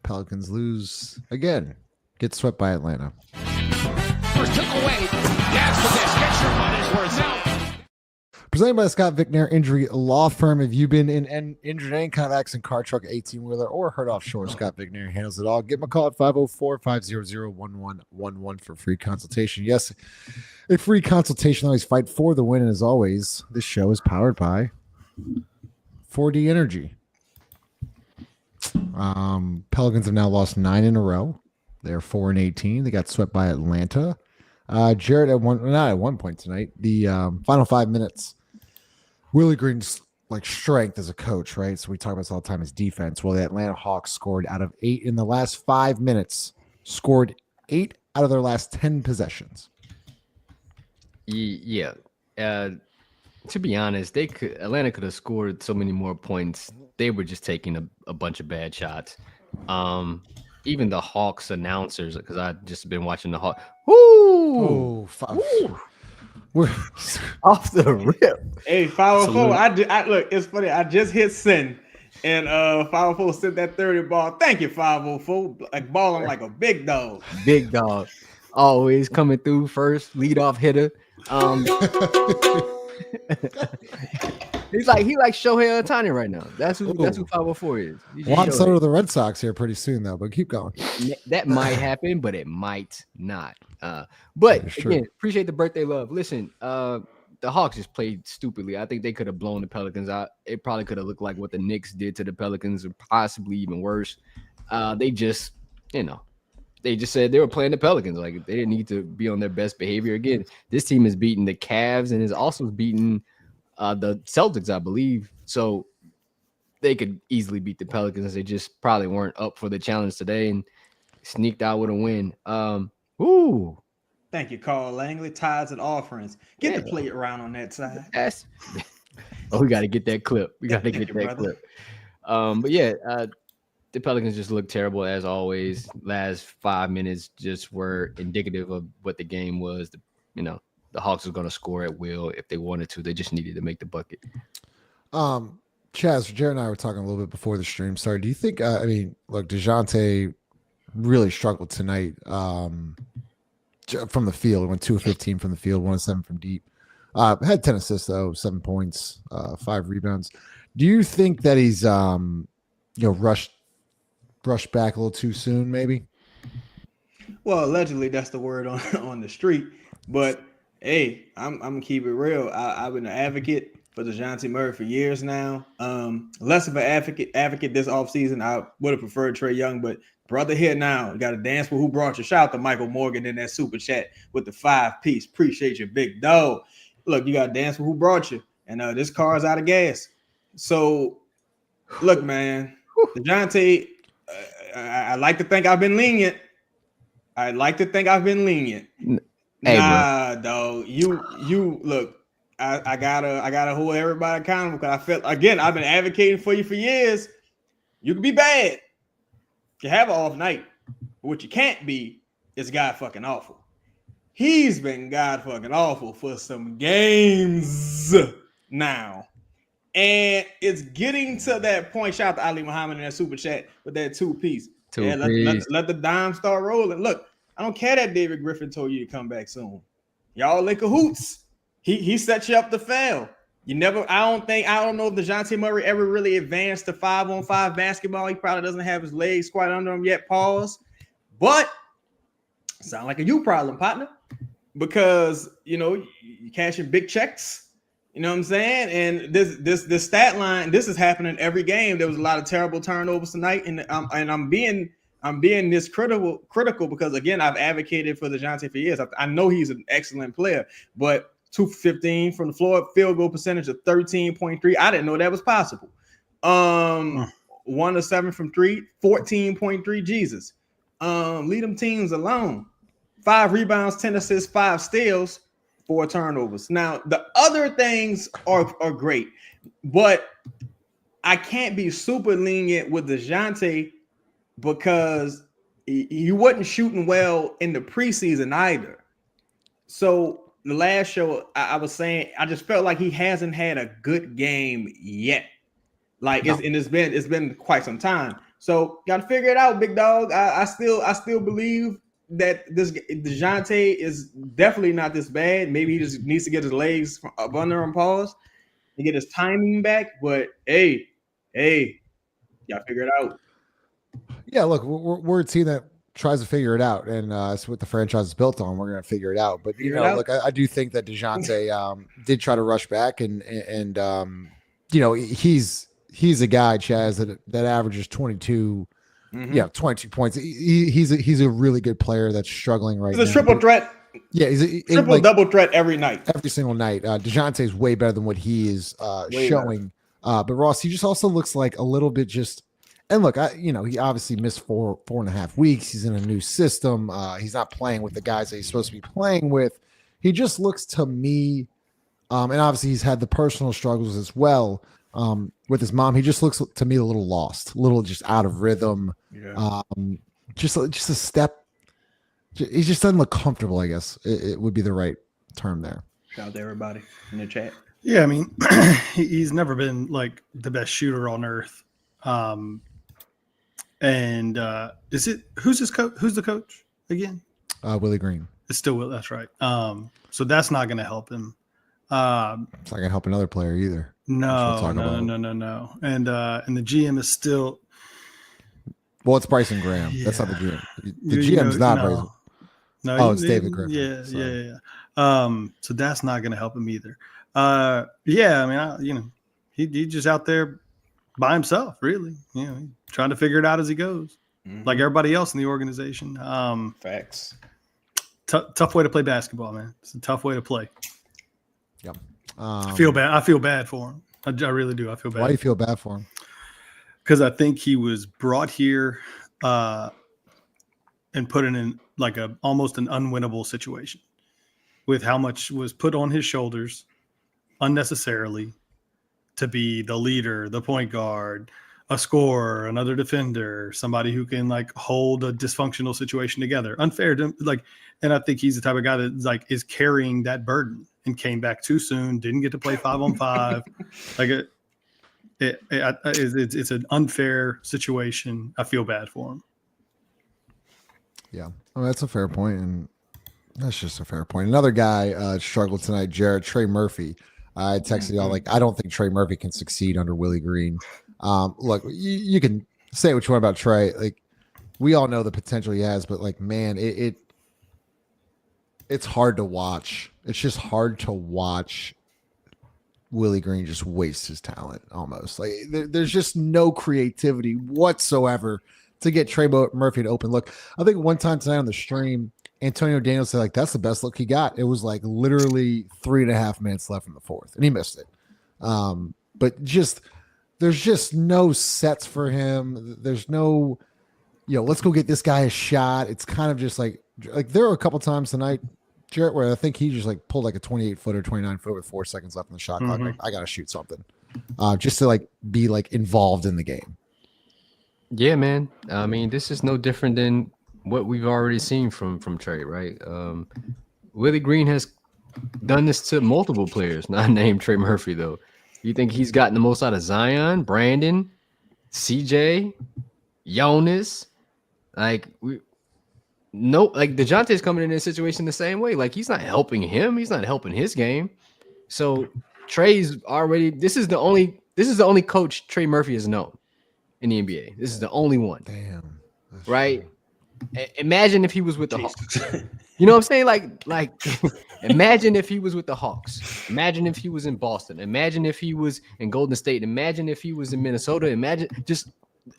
Pelicans lose again. Get swept by Atlanta. First took away. Gas for this. Get your money's worth now. Presented by the Scott Vicknair Injury Law Firm. Have you been injured in any kind of accident, car, truck, 18-wheeler, or hurt offshore? Scott Vicknair handles it all. Give him a call at 504-500-1111 for free consultation. Yes, a free consultation. Always fight for the win. And as always, this show is powered by 4D Energy. Pelicans have now lost 9 in a row. They're 4-18. They got swept by Atlanta. Jared not at one point tonight. The final 5 minutes. Willie Green's like strength as a coach, right? So we talk about this all the time as defense. Well, the Atlanta Hawks scored out of 8 in the last 5 minutes. Scored 8 out of their last 10 possessions. Yeah. To be honest, Atlanta could have scored so many more points. They were just taking a bunch of bad shots. Even the Hawks announcers, because I've just been watching the Hawks. Woo! We're Off the rip. Hey, 504. I look, it's funny. I just hit send, and 504 sent that 30 ball. Thank you, 504. Like balling like a big dog. Big dog. Always coming through first, leadoff hitter. He like Shohei Ohtani right now. That's who 504 is. Juan Soto to the Red Sox here pretty soon though, but keep going. That might happen, but it might not. But again, appreciate the birthday love. Listen, the Hawks just played stupidly. I think they could have blown the Pelicans out. It probably could have looked like what the Knicks did to the Pelicans, or possibly even worse. They just said they were playing the Pelicans. Like, they didn't need to be on their best behavior. Again, this team is beating the Cavs and is also beating the Celtics, I believe. So they could easily beat the Pelicans. They just probably weren't up for the challenge today and sneaked out with a win. Thank you, Carl Langley. Tithes and offerings. Get the plate around on that side. We got to get that clip. We got to get that clip. But yeah, the Pelicans just looked terrible as always. Last 5 minutes just were indicative of what the game was. The Hawks was going to score at will if they wanted to. They just needed to make the bucket. Chaz, Jared and I were talking a little bit before the stream started. Do you think, look, Dejjounte really struggled tonight from the field. It went 2 of 15 from the field, 1 of 7 from deep. Had 10 assists, though, 7 points, 5 rebounds. Do you think that he's, rushed back a little too soon, maybe? Well, allegedly, that's the word on the street. But, hey, I'm going to keep it real. I've been an advocate for Dejounte Murray for years now. Less of an advocate this offseason. I would have preferred Trae Young, but brother here now. You got to dance with who brought you. Shout out to Michael Morgan in that super chat with the 5-piece. Appreciate you, big dog. Look, you got to dance with who brought you. And this car's out of gas. So, look, man, Dejjounte, I like to think I've been lenient. Nah, dog. You look. I gotta hold everybody accountable because I felt, again, I've been advocating for you for years. You can be bad. You have an off night. But what you can't be is God fucking awful. He's been God fucking awful for some games now. And it's getting to that point. Shout out to Ali Muhammad in that super chat with that 2-piece. Let the dime start rolling. Look, I don't care that David Griffin told you to come back soon. Y'all in cahoots. He set you up to fail. I don't know if Dejounte Murray ever really advanced to 5-on-5 basketball. He probably doesn't have his legs quite under him yet. Pause. But sound like a you problem, partner. Because you're cashing big checks. You know what I'm saying? And this stat line, this is happening every game. There was a lot of terrible turnovers tonight, and I'm being this critical because, again, I've advocated for Dejjounte for years. I know he's an excellent player, but 2 for 15 from the floor, field goal percentage of 13.3. I didn't know that was possible. 1 of 7 from 3, 14.3. Jesus. Lead them teams alone. 5 rebounds, 10 assists, 5 steals, 4 turnovers. Now, the other things are great, but I can't be super lenient with Dejjounte because he wasn't shooting well in the preseason either. So the last show, I was saying, I just felt like he hasn't had a good game yet. It's been quite some time. So got to figure it out, big dog. I still believe that this Dejjounte is definitely not this bad. Maybe he just needs to get his legs up under him, pause, and get his timing back. But hey, y'all figure it out. Yeah, look, we're a team that tries to figure it out, and it's what the franchise is built on. We're going to figure it out. But look, I do think that Dejjounte did try to rush back, and he's a guy, Chaz, that averages 22. Yeah, 22 points. He's a really good player that's struggling right now. He's a triple threat. Yeah, he's a double threat every night. Every single night. Dejounte is way better than what he is showing. But Ross, he just also looks like a little bit just. And look, he obviously missed 4.5 weeks. He's in a new system. He's not playing with the guys that he's supposed to be playing with. He just looks to me, and obviously he's had the personal struggles as well with his mom. He just looks to me a little lost, a little just out of rhythm. Yeah. Just a step. He just doesn't look comfortable, I guess. It would be the right term there. Shout out to everybody in the chat. Yeah, I mean, he's never been like the best shooter on earth. And who's his coach? Who's the coach again? Willie Green. It's still Will. That's right. So that's not going to help him. It's not going to help another player either. No. And the GM is still. Well, it's Bryson Graham. Yeah. That's not the GM. The GM's not Bryson. No, it's David Griffin. Yeah. So that's not going to help him either. I mean, he's just out there by himself, really. Trying to figure it out as he goes, like everybody else in the organization. Facts. Tough way to play basketball, man. It's a tough way to play. Yep. I feel bad. I feel bad for him. I really do. I feel bad. Why do you feel bad for him? Because I think he was brought here and put in like almost an unwinnable situation with how much was put on his shoulders unnecessarily to be the leader, the point guard, a scorer, another defender, somebody who can like hold a dysfunctional situation together. Unfair to and I think he's the type of guy that is carrying that burden and came back too soon, didn't get to play 5-on-5. It's an unfair situation. I feel bad for him. Yeah, that's a fair point, and that's just a fair point. Another guy struggled tonight, Trey Murphy. I texted y'all I don't think Trey Murphy can succeed under Willie Green. Look, you can say what you want about Trey. We all know the potential he has, but man, it's hard to watch. It's just hard to watch Willie Green just waste his talent almost. There's just no creativity whatsoever to get Trey Murphy to open look. I think one time tonight on the stream, Antonio Daniels said that's the best look he got. It was literally 3.5 minutes left in the fourth, and he missed it. But there's just no sets for him. There's no, let's go get this guy a shot. It's kind of just like there were a couple times tonight, Jarrett, where I think he just pulled a 28-footer, 29-footer with 4 seconds left in the shot clock. I got to shoot something, just to be involved in the game. Yeah, man. I mean, this is no different than what we've already seen from Trey, right? Willie Green has done this to multiple players, not named Trey Murphy, though. You think he's gotten the most out of Zion, Brandon, CJ, Jonas? Dejjounte's coming in this situation the same way. He's not helping him. He's not helping his game. So Trey's already. This is the only coach Trey Murphy has known in the NBA. This is the only one. Damn. Right? True. Imagine if he was with the Hawks. You know what I'm saying? Imagine if he was with the Hawks. Imagine if he was in Boston. Imagine if he was in Golden State. Imagine if he was in Minnesota.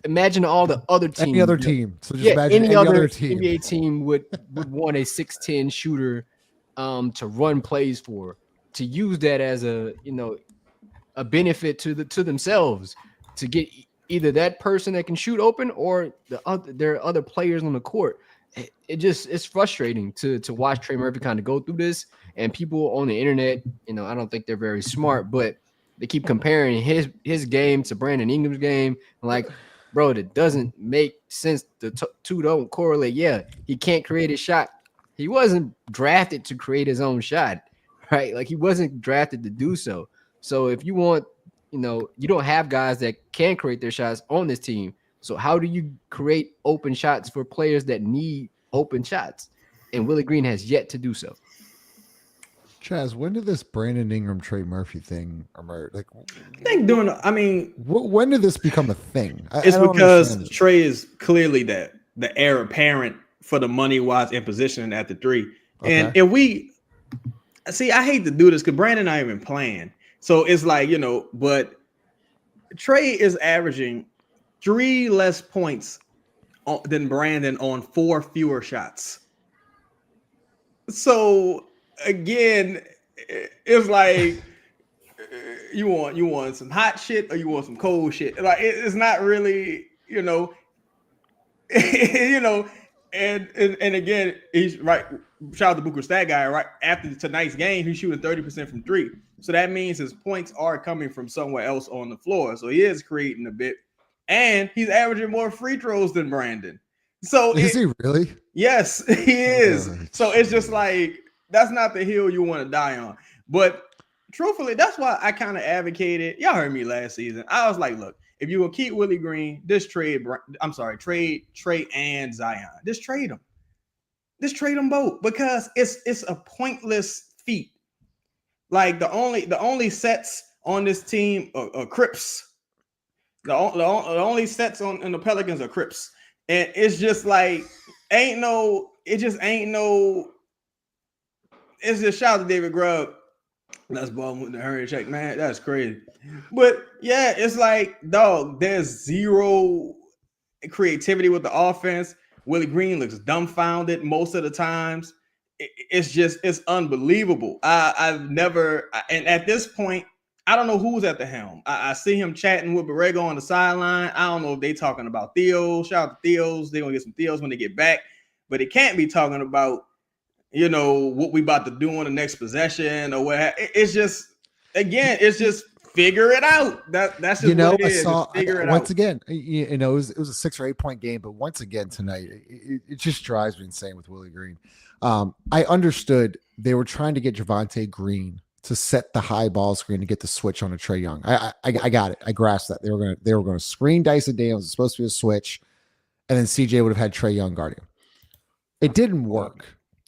Imagine all the other teams. Any other team. So just imagine any other team. NBA team would want a 6'10" shooter to run plays for, to use that as a benefit to themselves, to get either that person that can shoot open or there are other players on the court. It's frustrating to watch Trey Murphy kind of go through this, and people on the internet, I don't think they're very smart, but they keep comparing his game to Brandon Ingram's game. Bro, it doesn't make sense. The two don't correlate. Yeah, he can't create a shot. He wasn't drafted to create his own shot, right? He wasn't drafted to do so. So if you want, you don't have guys that can create their shots on this team. So how do you create open shots for players that need open shots? And Willie Green has yet to do so. Chaz, when did this Brandon Ingram, Trey Murphy thing emerge? Like, I think when did this become a thing? It's because Trey is clearly the heir apparent for the money wise in position at the 3. Okay. And if we see, I hate to do this because Brandon not even playing. So it's like, but Trey is averaging 3 less points than Brandon on 4 fewer shots. So again, it's like you want some hot shit or you want some cold shit. Like it's not really, and again, he's right. Shout out to Booker Stat Guy. Right after tonight's game, he's shooting 30% from 3. So that means his points are coming from somewhere else on the floor. So he is creating a bit, and he's averaging more free throws than Brandon. So is he really? Yes, he is. So it's just like that's not the hill you want to die on. But truthfully, that's why I kind of advocated. Y'all heard me last season. I was like, look, if you will keep Willie Green, trade Trey and Zion. Just trade them. Just trade them both because it's a pointless feat. Like the only sets on this team are Crips. The only sets in the Pelicans are Crips. And it's just like it's just shout out to David Grubb. That's ball with the hurry check, man. That's crazy. But yeah, it's like, dog, there's zero creativity with the offense. Willie Green looks dumbfounded most of the times. It's unbelievable. I've never, and at this point, I don't know who's at the helm. I see him chatting with Borrego on the sideline. I don't know if they talking about Theo. Shout out to Theos. They're going to get some Theos when they get back. But it can't be talking about, what we about to do on the next possession or what. It's just figure it out. That's just what it is. Figure it once out. Again, it was a 6 or 8 point game, but once again tonight, it just drives me insane with Willie Green. I understood they were trying to get Javonte Green to set the high ball screen to get the switch on a Trae Young. I got it. I grasped that. They were going to screen Dyson Daniels. It's supposed to be a switch, and then CJ would have had Trae Young guarding him. It didn't work.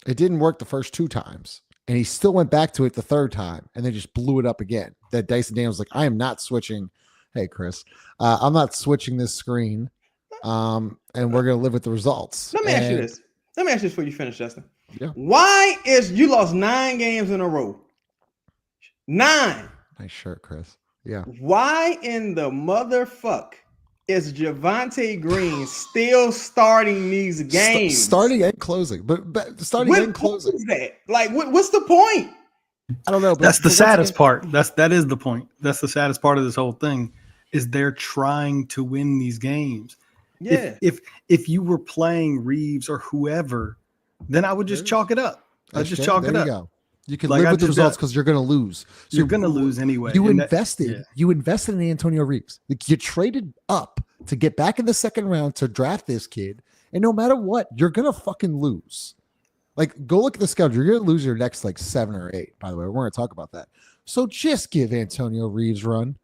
It didn't work the first 2 times, and he still went back to it the 3rd time, and then just blew it up again. That Dyson Daniels was like, I am not switching. Hey, Chris, I'm not switching this screen, and we're going to live with the results. Let me ask you this before you finish, Justin. Yeah. Why you lost 9 games in a row? 9. Nice shirt, Chris. Yeah. Why in the motherfuck is Javonte Green still starting these games? Starting and closing, but starting and closing. What is that? Like, what's the point? I don't know. But that's the saddest part. That is the point. That's the saddest part of this whole thing, is they're trying to win these games. Yeah. If you were playing Reeves or whoever, then I would just chalk it up. I'd just chalk it up. Go. You can live with the results because you're going to lose. So you're going to lose anyway. You invested in Antonio Reeves. Like, you traded up to get back in the 2nd round to draft this kid, and no matter what, you're going to fucking lose. Like, go look at the schedule. You're going to lose your next 7 or 8. By the way, we're going to talk about that. So just give Antonio Reeves a run.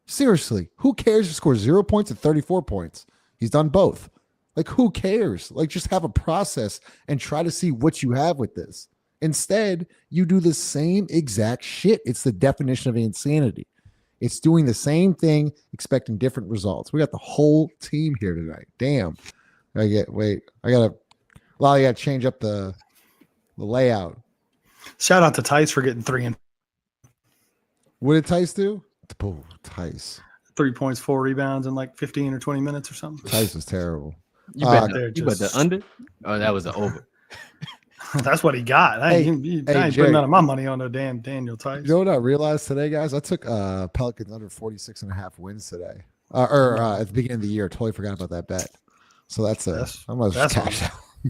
Seriously, who cares if he scores 0 points and 34 points? He's done both. Like, who cares? Like, just have a process and try to see what you have with this. Instead, you do the same exact shit. It's the definition of insanity. It's doing the same thing, expecting different results. We got the whole team here tonight. Damn. I gotta change up the layout. Shout out to Tice for getting 3 and. What did Tice do? Oh, Tice. 3 points, 4 rebounds in like 15 or 20 minutes or something. Tice was terrible. You bet the under? Oh, that was the over. That's what he got. I ain't putting none of my money on no damn Daniel Tice. You know what I realized today, guys? I took Pelicans under 46.5 wins today. At the beginning of the year. Totally forgot about that bet. So I'm going to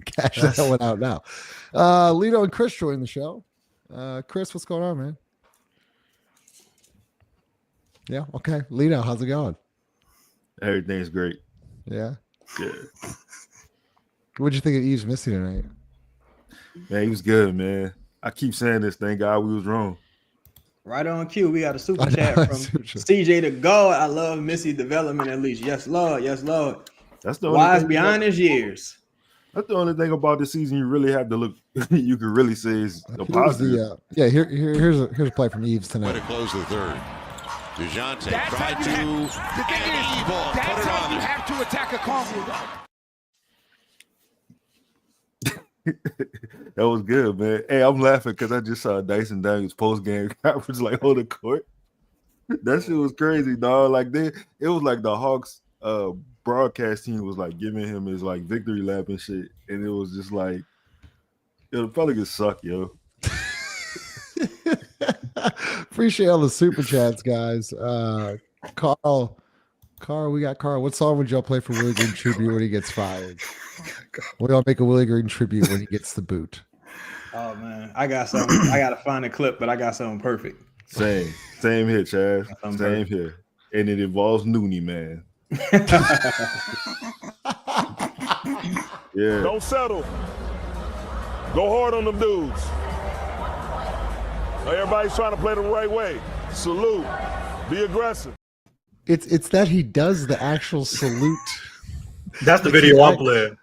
cash that one out now. Lito and Chris join the show. Chris, what's going on, man? Yeah, okay. Lito, how's it going? Everything's great. Yeah? Good. What'd you think of Yves Missi tonight? Man, he was good, man. I keep saying this. Thank God we was wrong. Right on cue. We got a super chat from CJ to go. I love Missy development at least. Yes, Lord. Yes, Lord. That's the only Wise thing beyond his years. That's the only thing about the season you really have to look. You can really say is the Here's positive. here's a play from Yves Way tonight. to close the third. Dejjounte That's tried how to, you have, the thing and is, evil put that's it how on you him. have to attack a compliment. That was good, man. Hey, I'm laughing because I just saw Dyson Daniels post game conference like on the court. That shit was crazy, dog. Like it was like the Hawks broadcast team was like giving him his like victory lap and shit, and it was just like, yo, the Pelicans suck, yo. Appreciate all the super chats, guys. Carl, we got Carl. What song would y'all play for Willie Green tribute when he gets fired? We all make a Willie Green tribute when he gets the boot. Oh man, I got something. I gotta find a clip, but I got something perfect. Same here, Chaz. I'm Same here, and it involves Noonie, man. Yeah. Don't settle. Go hard on them dudes. Everybody's trying to play the right way. Salute. Be aggressive. It's that he does the actual salute. That's the video I'm playing.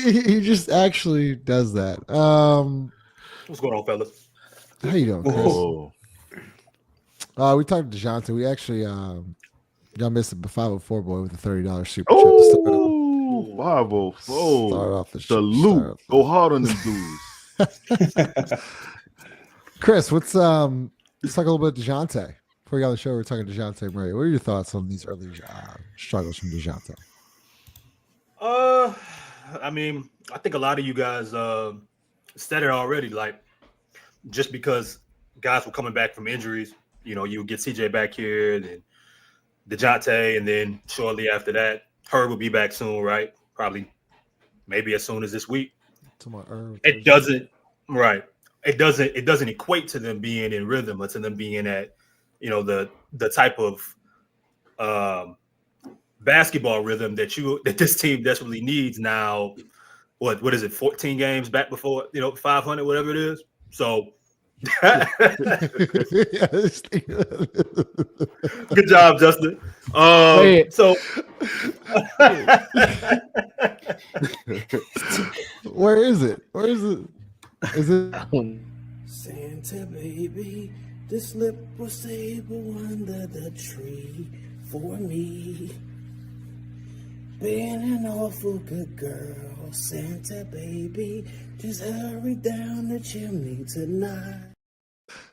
He just actually does that. What's going on, fellas? How you doing, Chris? Oh, We talked to Dejjounte. We actually y'all missed it, the 504 boy with the $30 super chat. oh, 504. Start off the show. Salute. Go hard on them dudes. Chris, let's talk a little bit of Dejjounte. Before we got on the show, we're talking to Dejounte Murray. What are your thoughts on these early struggles from Dejjounte? I mean, I think a lot of you guys said it already. Like, just because guys were coming back from injuries, you know, you would get CJ back here, and then Dejjounte, and then shortly after that, Herb will be back soon, right? Probably, maybe as soon as this week. It doesn't, right? It doesn't equate to them being in rhythm, or to them being at, you know, the type of basketball rhythm that this team desperately needs now. What is it? 14 games back before, you know, 500, whatever it is. So good job, Justin. So where is it? Is it Santa baby, this lip was stable under the tree for me. Being an awful good girl, Santa baby, just hurry down the chimney tonight.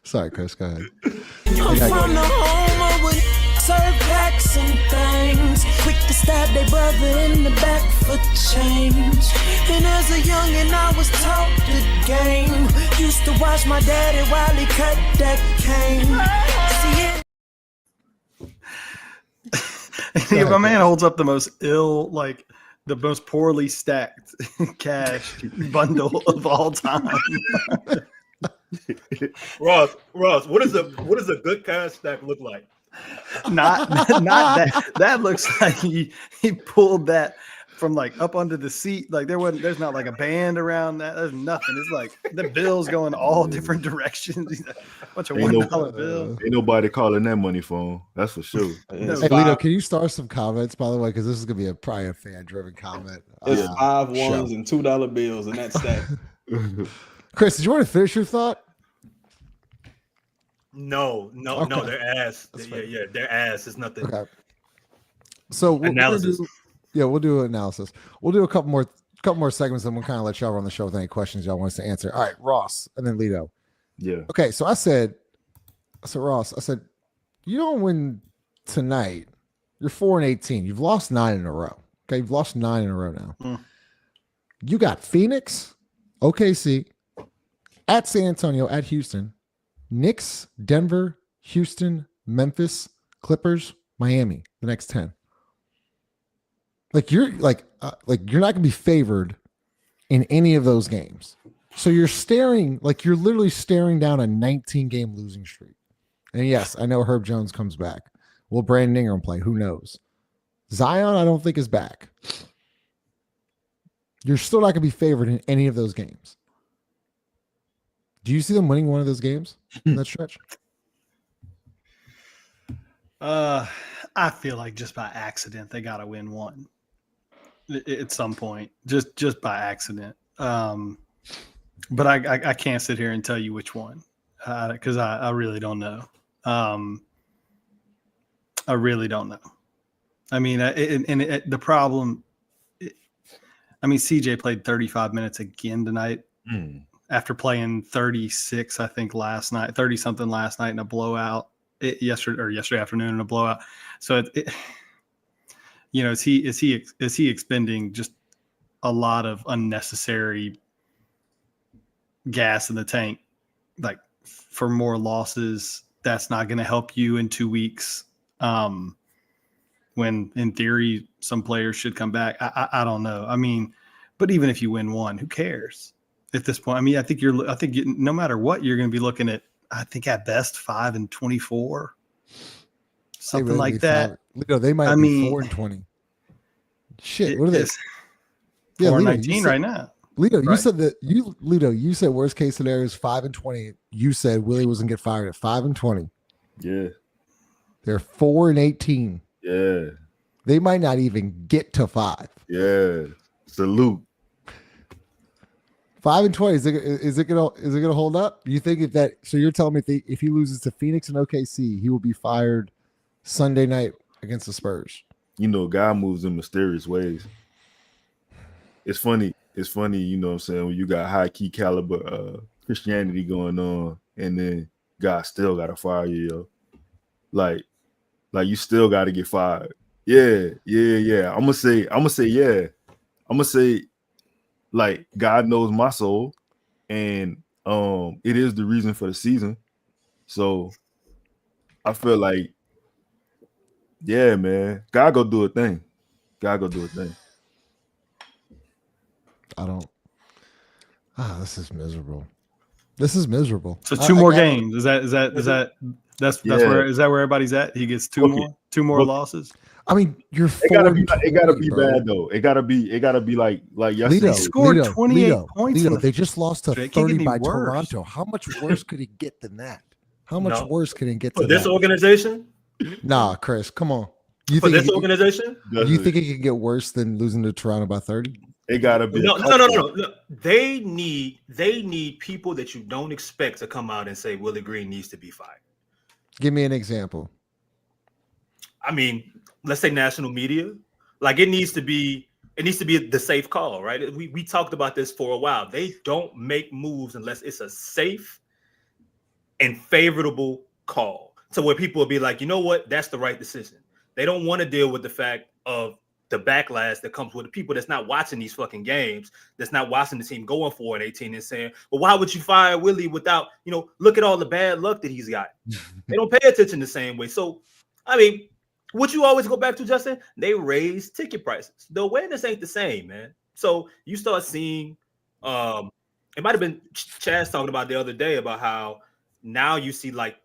Sorry, Chris, go ahead. I'm from the home of would serve packs and things. Quick to stab their brother in the back for change. And as a youngin', I was taught the game. Used to watch my daddy while he cut that cane. See it. Yeah, my man holds up the most the most poorly stacked cash bundle of all time. Ross, what does a good cash stack look like? Not that. That looks like he pulled that from like up under the seat. Like there's not like a band around that. There's nothing. It's like the bills going all different directions. A bunch of $1 bills. Ain't nobody calling that money phone. That's for sure. Hey, Lito, can you start some comments, by the way? Because this is gonna be probably a fan-driven comment. It's 5 ones and $2 bills, and that's that. Chris, did you want to finish your thought? No, they're ass. Yeah, they're ass. It's nothing. Okay. So analysis. We'll do an analysis. We'll do a couple more segments, and we'll kind of let y'all run the show with any questions y'all want us to answer. All right, Ross, and then Lito. Yeah. Okay, so I said, Ross, you don't win tonight. You're 4-18. You've lost 9 in a row. Okay, you've lost 9 in a row now. You got Phoenix, OKC, at San Antonio, at Houston, Knicks, Denver, Houston, Memphis, Clippers, Miami. The next 10. You're not going to be favored in any of those games. So you're literally staring down a 19-game losing streak. And yes, I know Herb Jones comes back. Will Brandon Ingram play? Who knows? Zion, I don't think, is back. You're still not going to be favored in any of those games. Do you see them winning one of those games in that stretch? I feel like just by accident they got to win one. at some point, just by accident. But I can't sit here and tell you which one because I really don't know. I really don't know. I mean, the problem. I mean, CJ played 35 minutes again tonight after playing 36, I think, last night, 30-something last night in a blowout. Yesterday afternoon in a blowout. So is he expending just a lot of unnecessary gas in the tank, like for more losses? That's not going to help you in 2 weeks. When in theory some players should come back. I don't know. I mean, but even if you win one, who cares at this point? I mean, I think no matter what, you're going to be looking at, I think at best 5-24, something like that. Lito, they might be 4-20. Shit, what are they? 4-19 right now. Lito, right? You said that you said worst case scenario is 5-20. You said Willie wasn't get fired at 5-20. Yeah, they're 4-18. Yeah, they might not even get to 5. Yeah, salute. 5-20. Is it gonna hold up? You think so you're telling me if he loses to Phoenix and OKC, he will be fired Sunday night against the Spurs? You know, God moves in mysterious ways. It's funny, you know what I'm saying, when you got high key caliber Christianity going on, and then God still gotta fire you, yo. Like you still gotta get fired. Yeah. I'm gonna say yeah. I'm gonna say, like, God knows my soul, and it is the reason for the season. So I feel like, yeah, man, God go do a thing. This is miserable. So 2 more games. Is that where everybody's at? He gets two more losses. I mean, you're it gotta be bad though. It gotta be like yesterday. He scored 28 points. They just lost to 30 by Toronto. How much worse could it get than that? How much worse can it get for this organization? Nah, Chris, come on. For this organization? You think it can get worse than losing to Toronto by 30? It gotta be. No. They need people that you don't expect to come out and say Willie Green needs to be fired. Give me an example. I mean, let's say national media. Like, it needs to be the safe call, right? We talked about this for a while. They don't make moves unless it's a safe and favorable call, to where people will be like, you know what, that's the right decision. They don't want to deal with the fact of the backlash that comes with the people that's not watching these fucking games, that's not watching the team going 4-18 and saying, well, why would you fire Willie without, look at all the bad luck that he's got. They don't pay attention the same way. So, I mean, what you always go back to, Justin, they raise ticket prices. The awareness ain't the same, man. So you start seeing, it might have been Chaz talking about the other day about how now you see, like,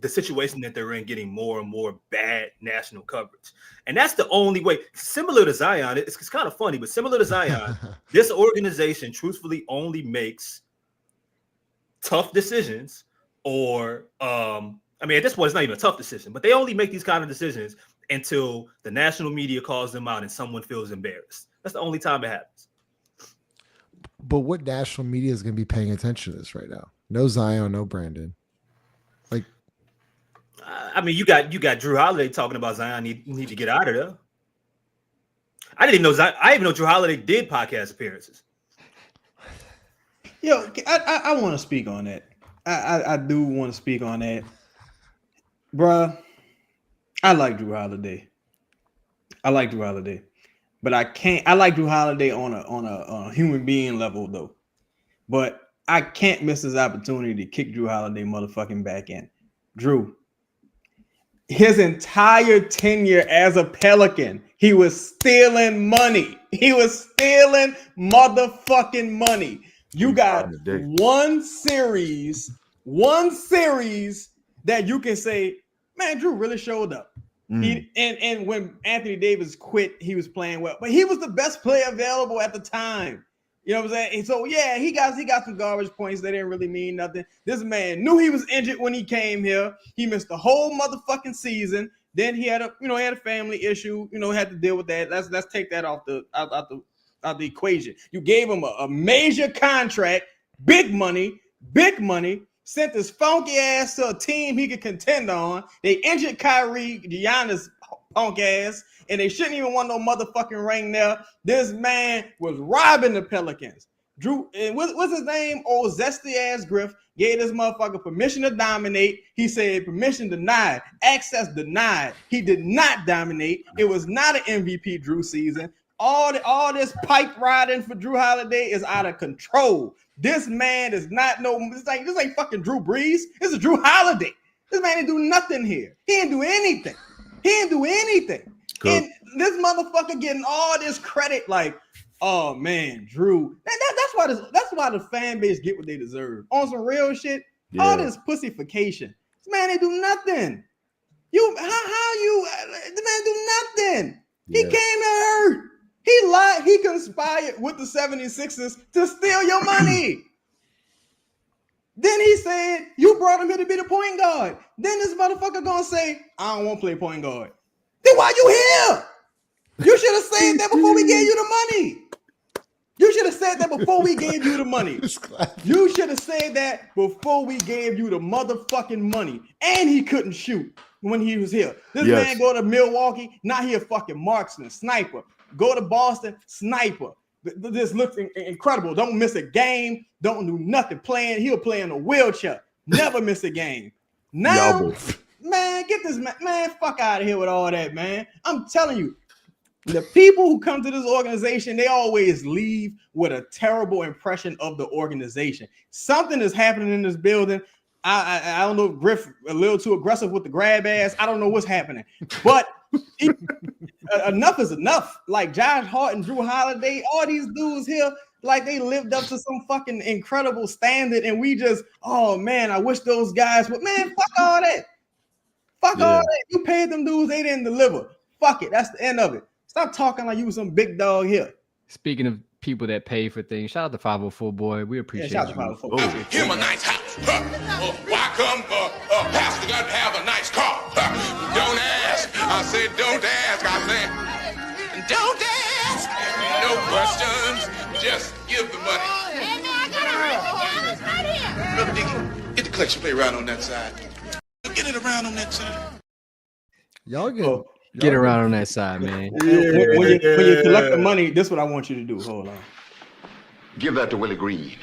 the situation that they're in getting more and more bad national coverage. And that's the only way. Similar to Zion, it's kind of funny, but similar to Zion, this organization truthfully only makes tough decisions, or I mean, at this point, it's not even a tough decision, but they only make these kind of decisions until the national media calls them out and someone feels embarrassed. That's the only time it happens. But what national media is going to be paying attention to this right now? No Zion, no Brandon. Like, I mean, you got Jrue Holiday talking about Zion need to get out of there. I didn't even know Jrue Holiday did podcast appearances. Yo, I want to speak on that. I do want to speak on that. Bruh, I like Jrue Holiday. But I like Jrue Holiday on a human being level, though. But I can't miss this opportunity to kick Jrue Holiday motherfucking back in. Jrue, his entire tenure as a Pelican, he was stealing money. He was stealing motherfucking money. You got one series that you can say, man, Jrue really showed up. And when Anthony Davis quit, he was playing well, but he was the best player available at the time. You know what I'm saying? And so yeah, he got some garbage points that didn't really mean nothing. This man knew he was injured when he came here. He missed the whole motherfucking season. Then he had a family issue. Had to deal with that. Let's take that out the equation. You gave him a major contract, big money. Sent his funky ass to a team he could contend on. They injured Kyrie, Giannis punk ass, and they shouldn't even want no motherfucking ring there. This man was robbing the Pelicans. Jrue, and what's his name? Old zesty ass Griff gave this motherfucker permission to dominate. He said permission denied, access denied. He did not dominate. It was not an MVP Jrue season. All this pipe riding for Jrue Holiday is out of control. This man is not this ain't fucking Drew Brees. This is Jrue Holiday. This man didn't do nothing here. He didn't do anything. Cool. And this motherfucker getting all this credit, like, oh man, Jrue. That's why the fan base get what they deserve. On some real shit, all this pussification. This man ain't do nothing. The man do nothing. Yeah. He came and hurt. He lied. He conspired with the 76ers to steal your money. Then he said, you brought him here to be the point guard. Then this motherfucker gonna say, I don't want to play point guard. Then why you here? You should have said that before we gave you the money. You should have said that before we gave you the money. You should have said that before we gave you the motherfucking money. And he couldn't shoot when he was here. This man go to Milwaukee, now he a fucking marksman, sniper. Go to Boston, sniper. This looks incredible. Don't miss a game. Don't do nothing. He'll play in a wheelchair. Never miss a game. Now, man, get this man, fuck out of here with all that, man. I'm telling you, the people who come to this organization, they always leave with a terrible impression of the organization. Something is happening in this building. I don't know, Griff a little too aggressive with the grab ass. I don't know what's happening, but enough is enough. Like Josh Hart and Jrue Holiday, all these dudes here, like they lived up to some fucking incredible standard, and we just, oh man, I wish those guys would. Man, fuck all that. Fuck all that. You paid them dudes, they didn't deliver. Fuck it. That's the end of it. Stop talking like you was some big dog here. Speaking of people that pay for things, shout out to 504 boy. We appreciate shout you. Out to 504. Give him a nice house. Why come pastor got to have a nice car? Don't ask. I said don't ask. I said don't ask. No questions. Just give the money. Hey man, I got a right here. Brother Dickie, get the collection plate around on that side. Get it around on that side. Y'all get around on that side, man. When you collect the money, this is what I want you to do. Hold on. Give that to Willie Green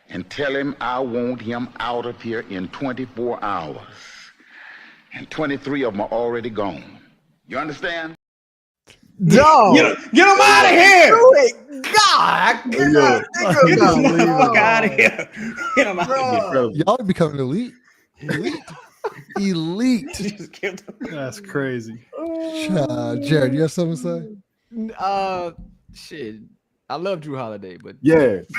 and tell him I want him out of here in 24 hours. And 23 of them are already gone. You understand? No. Get him out of here. God. Get this motherfucker out of here. Get him out of here. Y'all becoming elite. That's crazy. Jared, you have something to say? Shit. I love Jrue Holiday, but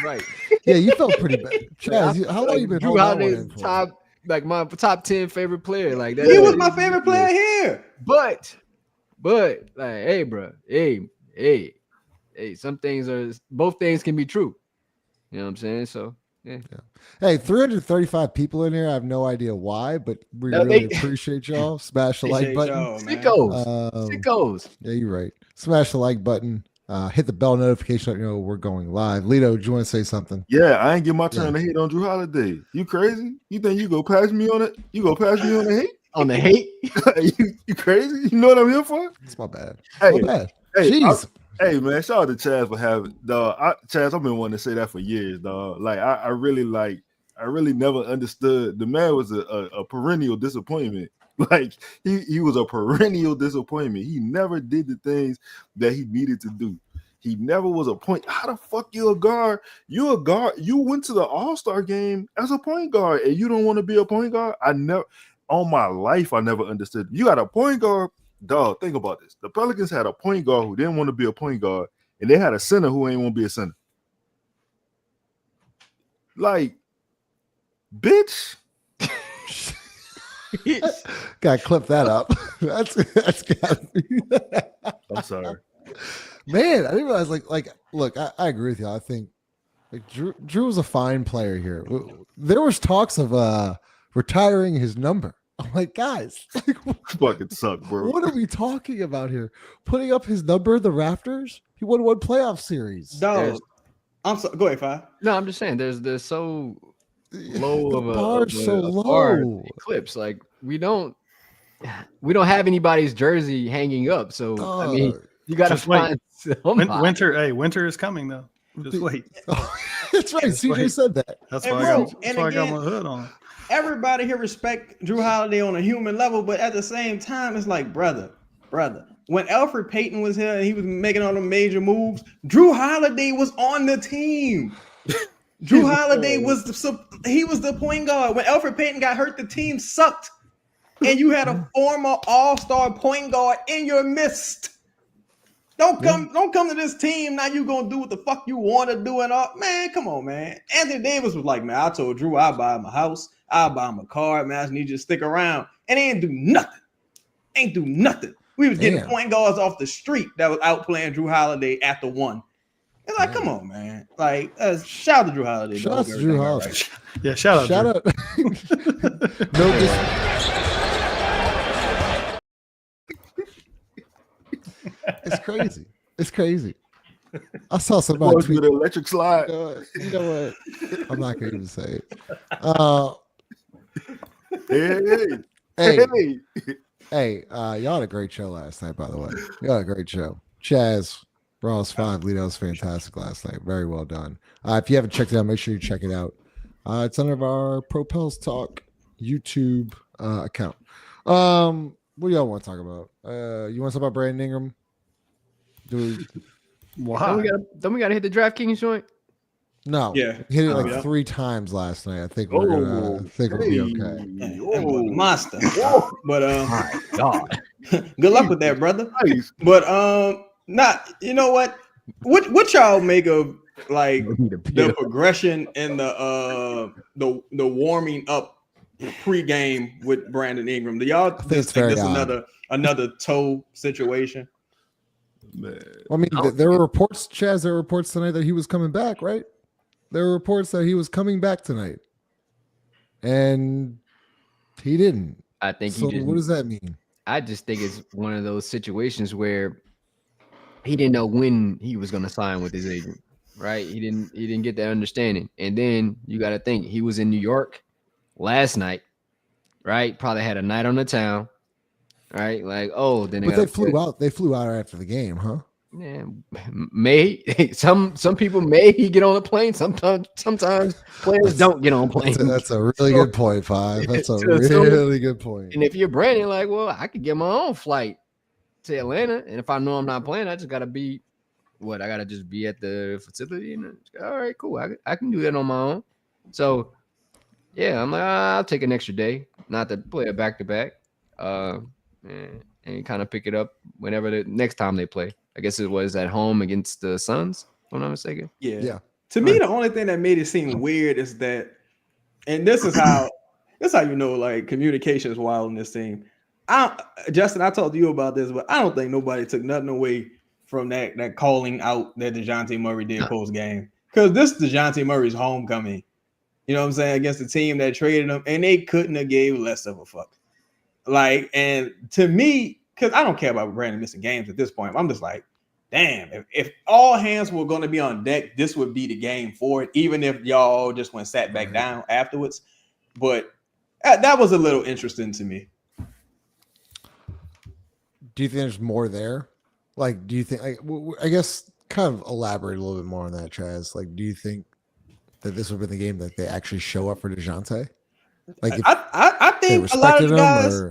right. Yeah, you felt pretty bad. Chaz, how long you been Jrue Holiday's my top 10 favorite player. Like that. He was my favorite player here. But like, hey, bro, hey, some things both things can be true. You know what I'm saying? So yeah. Hey, 335 people in here. I have no idea why, but we really appreciate y'all. Smash the like button. Sickos. Yeah, you're right. Smash the like button. Hit the bell notification. Let you know we're going live. Lito, do you want to say something? Yeah, I ain't get my turn to hate on Jrue Holiday. You crazy? You think you go pass me on it? You go pass me on the hate? On the hate? you crazy? You know what I'm here for? It's my bad. Hey, my bad. Hey, jeez. Hey man, shout out to Chaz for having Chaz. I've been wanting to say that for years, dog. Like I really never understood. The man was a perennial disappointment. Like he was a perennial disappointment. He never did the things that he needed to do. He never was a point. How the fuck you a guard? You a guard. You went to the All-Star game as a point guard, and you don't want to be a point guard. I never understood. You got a point guard. Dog, think about this. The Pelicans had a point guard who didn't want to be a point guard, and they had a center who ain't want to be a center. Like, bitch. Gotta clip that up. That's gotta be. I'm sorry. Man, I didn't realize look, I agree with you. I think like Jrue was a fine player here. There was talks of retiring his number. I'm like, guys, fucking suck, bro. What are we talking about here? Putting up his number in the rafters? He won one playoff series. Dog. I'm so go ahead, Fi. No, I'm just saying there's so low of a bar clips. Like we don't have anybody's jersey hanging up. So I mean, you got to find winter is coming though. Just wait. That's right. CJ said that. That's why I got my hood on. Everybody here respect Jrue Holiday on a human level, but at the same time, it's like, brother. When Elfrid Payton was here and he was making all the major moves, Jrue Holiday was on the team. Jrue Holiday was the point guard. When Elfrid Payton got hurt, the team sucked. And you had a former all-star point guard in your midst. Don't come to this team. Now you gonna do what the fuck you want to do and all. Man, come on, man. Anthony Davis was like, man, I told Jrue I'll buy him a house, I'll buy him a car, man. I just need you to stick around. And they ain't do nothing. We was getting point guards off the street that was out playing Jrue Holiday at the one. It's like, come on, man. Like, shout out to Jrue Holiday. Shout out to Jrue Holiday. Right. Yeah, shout out. It's crazy. I saw somebody tweet the electric slide. You know what? I'm not going to even say it. Hey, y'all had a great show last night, by the way. Y'all had a great show. Chaz, Ross 5, Lito was fantastic last night. Very well done. If you haven't checked it out, make sure you check it out. It's under our Propels Talk YouTube account. What do y'all want to talk about? You want to talk about Brandon Ingram? Wow. Don't we gotta hit the DraftKings joint? No. Yeah. Hit it like 3 times last night. I think we'll be okay. Monster. But my God. Good luck with that, brother. But you know what? What y'all make of like the progression and the warming up pregame with Brandon Ingram? Do y'all think this another toe situation? Man. I mean, there were reports, Chaz, tonight that he was coming back, right? There were reports that he was coming back tonight. And he didn't. I think so. What does that mean? I just think it's one of those situations where he didn't know when he was going to sign with his agent, right? He didn't get that understanding. And then you got to think he was in New York last night, right? Probably had a night on the town. Right, like then they flew out. They flew out after the game, huh? Yeah, some people may get on a plane. Sometimes players don't get on planes. That's a really good point, Five. That's a really good point. And if you're Brandon, like, well, I could get my own flight to Atlanta, and if I know I'm not playing, I just gotta be I gotta just be at the facility. And all right, cool. I can do that on my own. So yeah, I'm like, I'll take an extra day, not to play a back to back. And kind of pick it up whenever the next time they play. I guess it was at home against the Suns, if I'm not mistaken. Yeah. To me, the only thing that made it seem weird is that, and this is how you know, like, communication is wild in this team. Justin, I talked to you about this, but I don't think nobody took nothing away from that calling out that Dejounte Murray did post game, because this is Dejounte Murray's homecoming. You know what I'm saying? Against the team that traded him, and they couldn't have gave less of a fuck. Like, and to me, because I don't care about Brandon missing games at this point, I'm just like, damn, if all hands were going to be on deck, this would be the game for it, even if y'all just went sat back down afterwards. But that was a little interesting to me. Do you think there's more there? Like, do you think, I guess, kind of elaborate a little bit more on that, Chaz. Like, do you think that this would have been the game that they actually show up for Dejjounte? Like, I think a lot of the guys.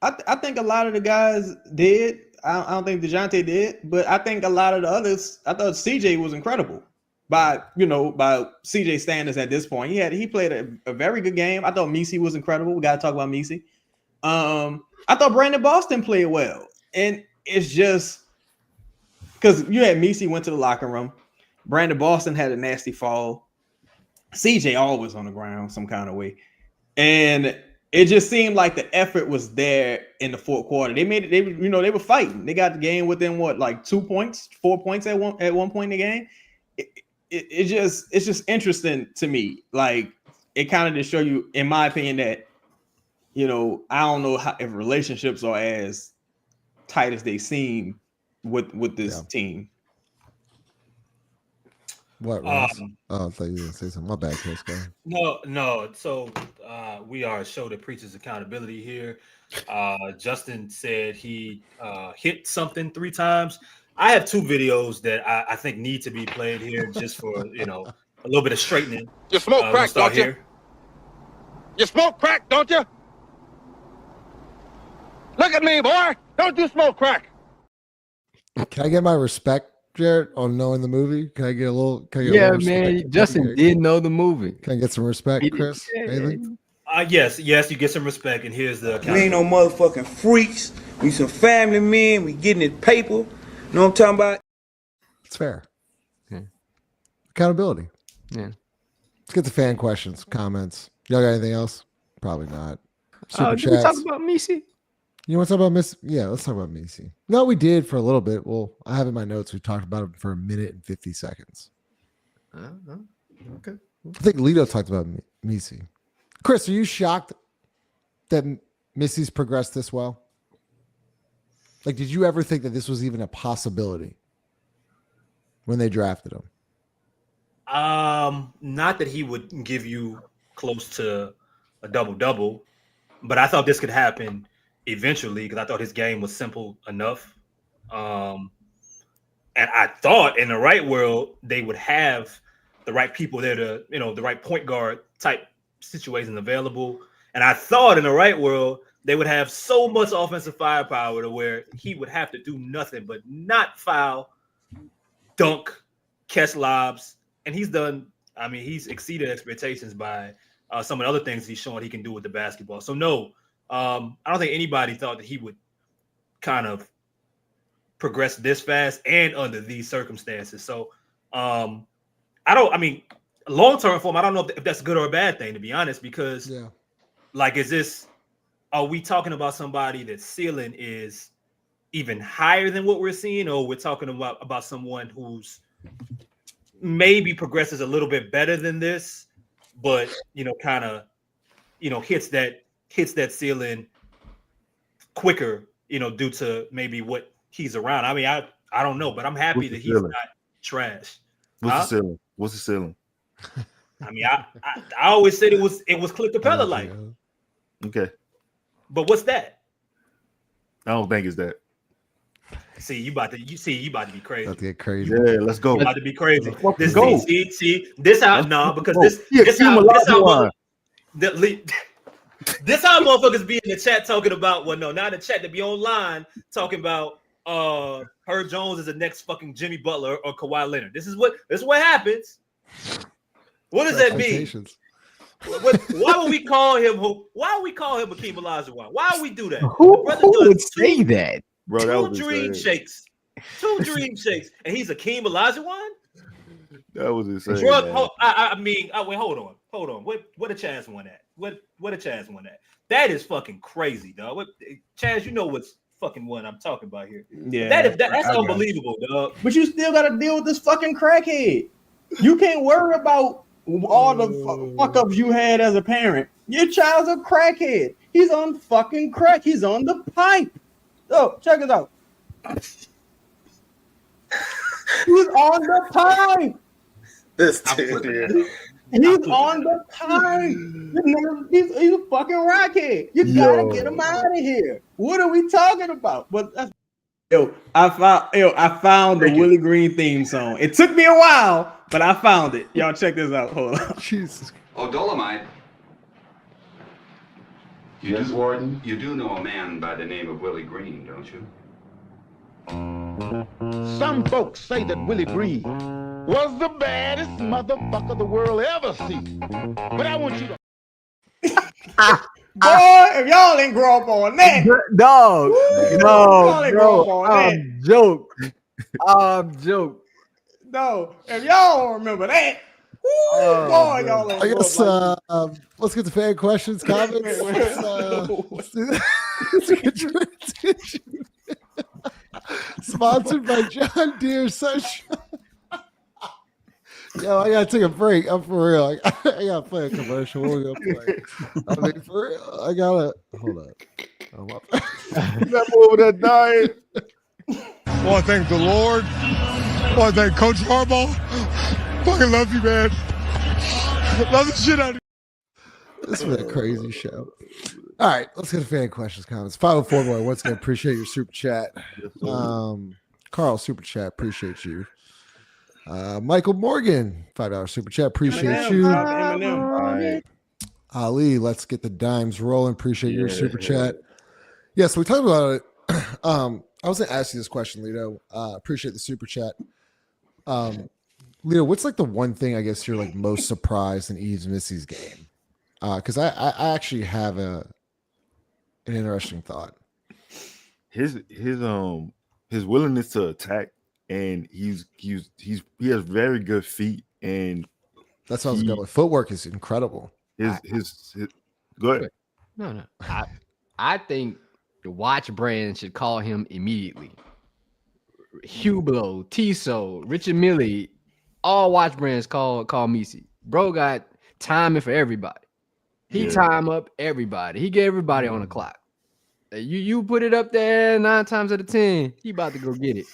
I think a lot of the guys did. I don't think Dejjounte did, but I think a lot of the others. I thought CJ was incredible by CJ standards at this point. He played a very good game. I thought Missi was incredible. We got to talk about Missi. I thought Brandon Boston played well, and it's just because you had Missi went to the locker room. Brandon Boston had a nasty fall. CJ always on the ground some kind of way. And it just seemed like the effort was there in the fourth quarter. They made it. They were fighting. They got the game within 2 points, 4 points at one point in the game. It's just interesting to me. Like, it kind of just show you, in my opinion, that you know, I don't know if relationships are as tight as they seem with this team. What, Ross? I thought you were going to say something. My bad, Chris. Go ahead. No. So we are a show that preaches accountability here. Justin said he hit something 3 times. I have 2 videos that I think need to be played here just for, you know, a little bit of straightening. You smoke crack, don't you? Here. You smoke crack, don't you? Look at me, boy. Don't you smoke crack? Can I get my respect, Jared, on knowing the movie? Can I get a little? Man. Justin did know the movie. Can I get some respect, Chris? Anything? Yes, you get some respect, and here's the. We ain't no motherfucking freaks. We some family men. We getting it paper. You know what I'm talking about? It's fair. Yeah. Accountability. Yeah. Let's get to fan questions, comments. Y'all got anything else? Probably not. Did we talk about Missi? You want to talk about Miss? Yeah, let's talk about Missi. No, we did for a little bit. Well, I have in my notes we talked about it for 1 minute and 50 seconds. Okay. I think Lito talked about Missi. Chris, are you shocked that Missi's progressed this well? Like, did you ever think that this was even a possibility when they drafted him? Not that he would give you close to a double-double, but I thought this could happen eventually because I thought his game was simple enough. And I thought in the right world, they would have the right people there to, you know, the right point guard type situations available. And I thought in the right world, they would have so much offensive firepower to where he would have to do nothing but not foul, dunk, catch lobs. And he's done, I mean, he's exceeded expectations by some of the other things he's shown he can do with the basketball. So no, I don't think anybody thought that he would kind of progress this fast and under these circumstances. So long-term for him, I don't know if that's a good or a bad thing, to be honest, because are we talking about somebody that's ceiling is even higher than what we're seeing, or we're talking about someone who's maybe progresses a little bit better than this, but hits that ceiling quicker, due to maybe what he's around. I mean, I don't know, but I'm happy that he's not trash. What's the ceiling? I mean, I always said it was Cliff Capella like. Okay. But what's that? I don't think it's that. See, you about to be crazy. About to get crazy. Yeah, let's go. You about to be crazy. Let's go. This how motherfuckers be in the chat talking about, well, no, not in the chat, to be online talking about Herb Jones is the next fucking Jimmy Butler or Kawhi Leonard. This is what happens. What does that mean? Why would we call him Hakeem Olajuwon? Why would we do that? Who would say that? Bro, Two dream shakes, and he's Hakeem Olajuwon. That was insane. Hold on. What a Chaz won that? What a Chaz won that? That is fucking crazy, dog. Chaz, you know what's fucking what I'm talking about here. Yeah, that's unbelievable, dog. But you still got to deal with this fucking crackhead. You can't worry about all the fuck ups you had as a parent. Your child's a crackhead. He's on fucking crack. He's on the pipe. Oh, check it out. He's on the pipe. This dude. He's on the pipe. He's a fucking rockhead. You gotta get him out of here. What are we talking about? But I found the Willie Green theme song. It took me a while, but I found it. Y'all check this out. Hold on. Jesus. Oh, Dolomite. Yes, Warden? You do know a man by the name of Willie Green, don't you? Some folks say that Willie Green was the baddest motherfucker the world ever seen. But I want you to... Boy, if y'all ain't grow up on that. Dog. Joke. I'm joke. No, if y'all don't remember that, boy, y'all ain't I guess let's get to fan questions, comments. Let's get your attention. Sponsored by John Deere Sunshine. Yo, I gotta take a break. I'm for real. I gotta play a commercial. What we gonna play? I mean, for real. I gotta hold up. That boy over there dying. I want to thank the Lord. I want to thank Coach Harbaugh. Fucking love you, man. Love the shit out of you. This was a crazy show. All right, let's get to fan questions, comments. 504 boy, once again, appreciate your super chat. Carl, super chat, appreciate you. Michael Morgan, $5 super chat, appreciate you. Ali, let's get the dimes rolling. Appreciate your super chat. Yeah, so we talked about it. I was gonna ask you this question, Lito. Appreciate the super chat. Lito, what's like the one thing I guess you're like most surprised in Yves Missi's game? Because I actually have an interesting thought. His willingness to attack, and he has very good feet, and that's what I was going with. Footwork is incredible. His go ahead. No. I think the watch brand should call him immediately. Hublot, Tissot, Richard Mille, all watch brands call Missi. Bro got timing for everybody. He time up everybody. He get everybody on the clock. You put it up there 9 times out of 10, he about to go get it.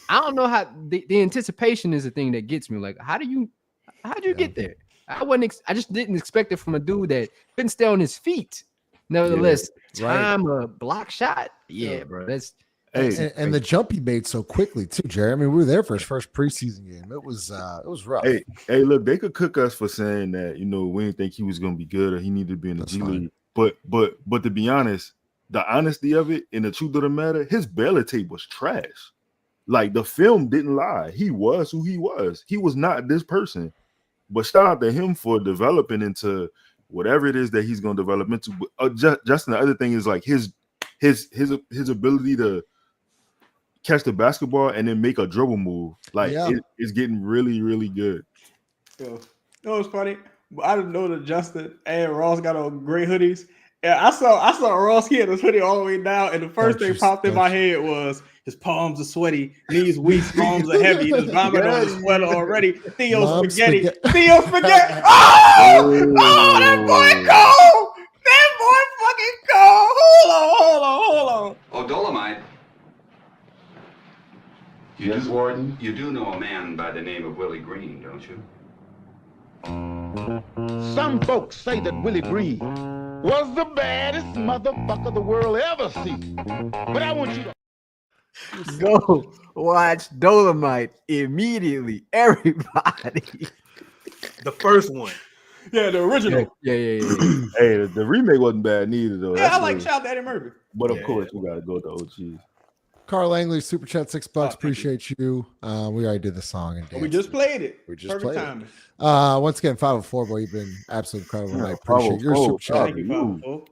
I don't know how the anticipation is the thing that gets me. Like, how'd you get there? I just didn't expect it from a dude that couldn't stay on his feet. Nevertheless, time a block shot. Yeah, bro. That's and the jump he made so quickly too, Jerry. I mean, we were there for his first preseason game. It was rough. Hey, look, they could cook us for saying that, we didn't think he was gonna be good or he needed to be in the G League. But to be honest, the honesty of it and the truth of the matter, his Baylor tape was trash. Like, the film didn't lie. He was who he was. He was not this person. But shout out to him for developing into whatever it is that he's going to develop into. Justin, the other thing is like his ability to catch the basketball and then make a dribble move. Like, it's getting really, really good. Yo, it's funny. I didn't know that Justin and Ross got on gray hoodies. Yeah, I saw Ross get his hoodie all the way down, and the first thing popped in my head was his palms are sweaty, knees weak, arms are heavy, there's vomit on his sweater already. Theo Spaghetti. Oh, that boy cold! That boy fucking cold! Hold on. Oh, Dolomite. Yes, Warden? You do know a man by the name of Willie Green, don't you? Some folks say that Willie Green was the baddest motherfucker the world ever seen. But I want you to go watch Dolomite immediately. Everybody. The first one. Yeah, the original. Yeah. Hey, the remake wasn't bad neither, though. Yeah, I like shout out to Eddie Murphy. But of course, we gotta go to OGs. Carl Langley, super chat, $6. Appreciate you. We already did the song and we just played it. Perfect timing. Once again, 504, boy, you've been absolutely incredible. I appreciate your super chat. Thank you,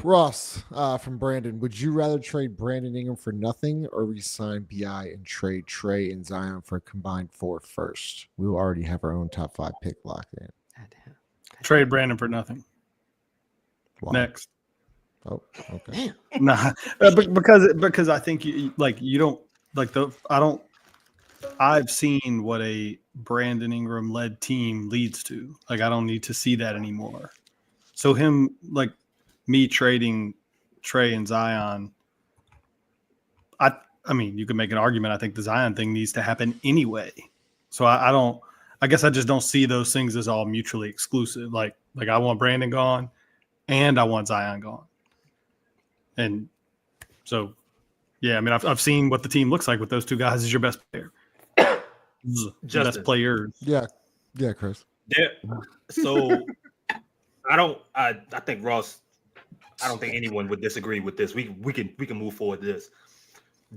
Ross from Brandon, would you rather trade Brandon Ingram for nothing or resign BI and trade Trey and Zion for a combined 4 first? We will already have our own top 5 pick locked in. Trade Brandon for nothing. Wow. Next. Oh, okay. Nah, because I think you don't like I've seen what a Brandon Ingram led team leads to. Like, I don't need to see that anymore. So me trading Trey and Zion, I mean, you can make an argument. I think the Zion thing needs to happen anyway. So I guess I just don't see those things as all mutually exclusive. Like I want Brandon gone and I want Zion gone. And so, yeah, I mean, I've seen what the team looks like with those two guys as your best player. Best players. Yeah, Chris. Yeah. So I think Ross, I don't think anyone would disagree with this. We can move forward to this.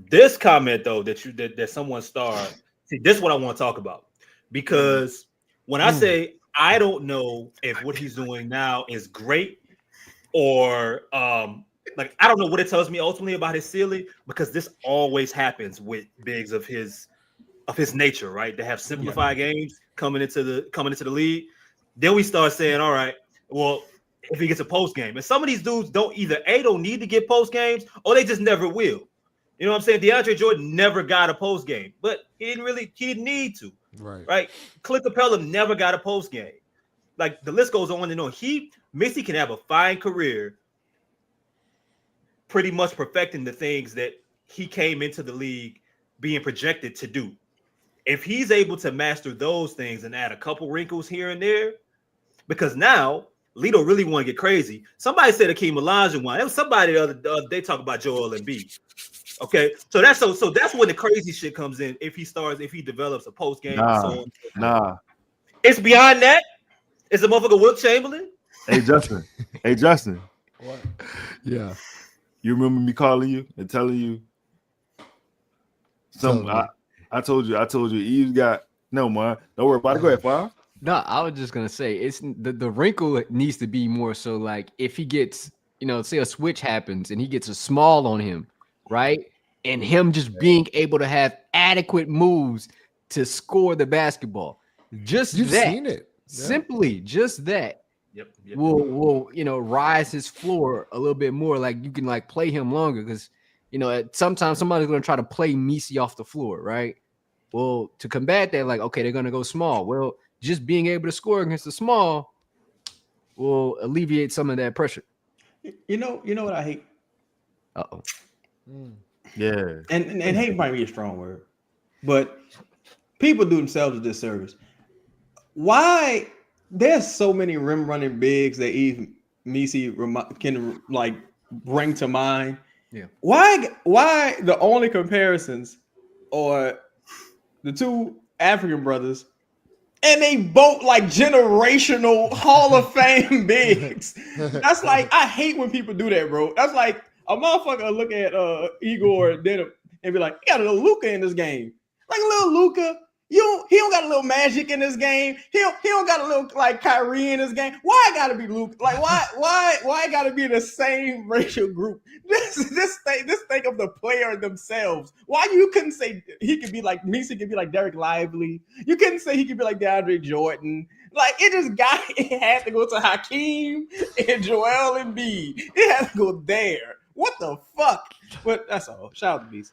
This comment though that someone starred. See, this is what I want to talk about. Because when I say I don't know if what he's doing now is great or I don't know what it tells me ultimately about his ceiling, because this always happens with bigs of his nature, right? They have simplified games coming into the league. Then we start saying, all right, well, if he gets a post game, and some of these dudes don't need to get post games, or they just never will. You know what I'm saying? DeAndre Jordan never got a post game, but he didn't need to. Right. Clint Capella never got a post game. Like the list goes on and on. Missi can have a fine career, pretty much perfecting the things that he came into the league being projected to do. If he's able to master those things and add a couple wrinkles here and there, because now Lito really want to get crazy. Somebody said Akeem Olajuwon. There was somebody the other day talking about Joel Embiid. Okay, so that's when the crazy shit comes in. If he develops a post game, it's beyond that. It's a motherfucker Wilt Chamberlain. Hey Justin. What? Yeah. You remember me calling you and telling you something? I told you Yves got no man. Don't worry about it. Go ahead, Five. No, I was just gonna say it's the wrinkle needs to be more so like if he gets, say a switch happens and he gets a small on him, right? And him just being able to have adequate moves to score the basketball. Just You've that. seen it. Yeah. Simply just that. Yep. Will rise his floor a little bit more. Like you can like play him longer because sometimes somebody's gonna try to play Missi off the floor, right? Well, to combat that, like okay, they're gonna go small. Well, just being able to score against the small will alleviate some of that pressure. You know what I hate? Uh-oh. Yeah. And hate might be a strong word, but people do themselves a disservice. Why there's so many rim running bigs that Yves Missi can like bring to mind? Yeah. Why the only comparisons are the two African brothers, and they both like generational Hall of Fame bigs? That's like I hate when people do that, bro. That's like a motherfucker look at Igor Denham and be like, he got a little Luka in this game, like a little Luka. He don't got a little magic in this game. He don't got a little like Kyrie in this game. Why it gotta be Luka? Like why it gotta be the same racial group? This thing of the player themselves. Why you couldn't say he could be like Missi could be like Derek Lively? You couldn't say he could be like DeAndre Jordan. Like it had to go to Hakeem and Joel Embiid. It had to go there. What the fuck? But that's all. Shout out to Missi.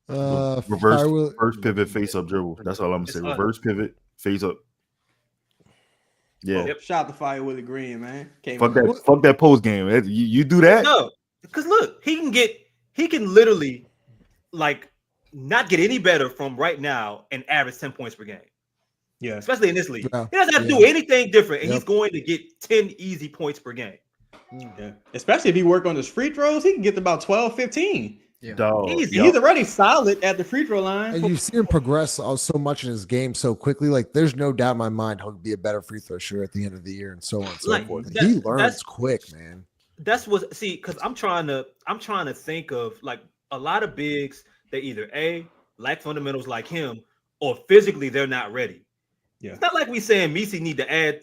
Reverse pivot, face up dribble. That's all I'm gonna say. Reverse pivot, face up. Yeah. Yep. Shout out to Fire Willie Green, man. Fuck that post game. You do that? No, because look, he can literally like not get any better from right now and average 10 points per game. Yeah, especially in this league. Yeah. He doesn't have to do anything different, and he's going to get 10 easy points per game. Yeah, especially if he work on his free throws, he can get to about 12, 15. Yeah. He's already solid at the free throw line. And you see him progress so much in his game so quickly. Like, there's no doubt in my mind he'll be a better free throw shooter at the end of the year and so on and so forth. He learns quick, man. That's what because I'm trying to think of like a lot of bigs that either A, lack fundamentals like him, or physically they're not ready. Yeah. It's not like we saying Missi need to add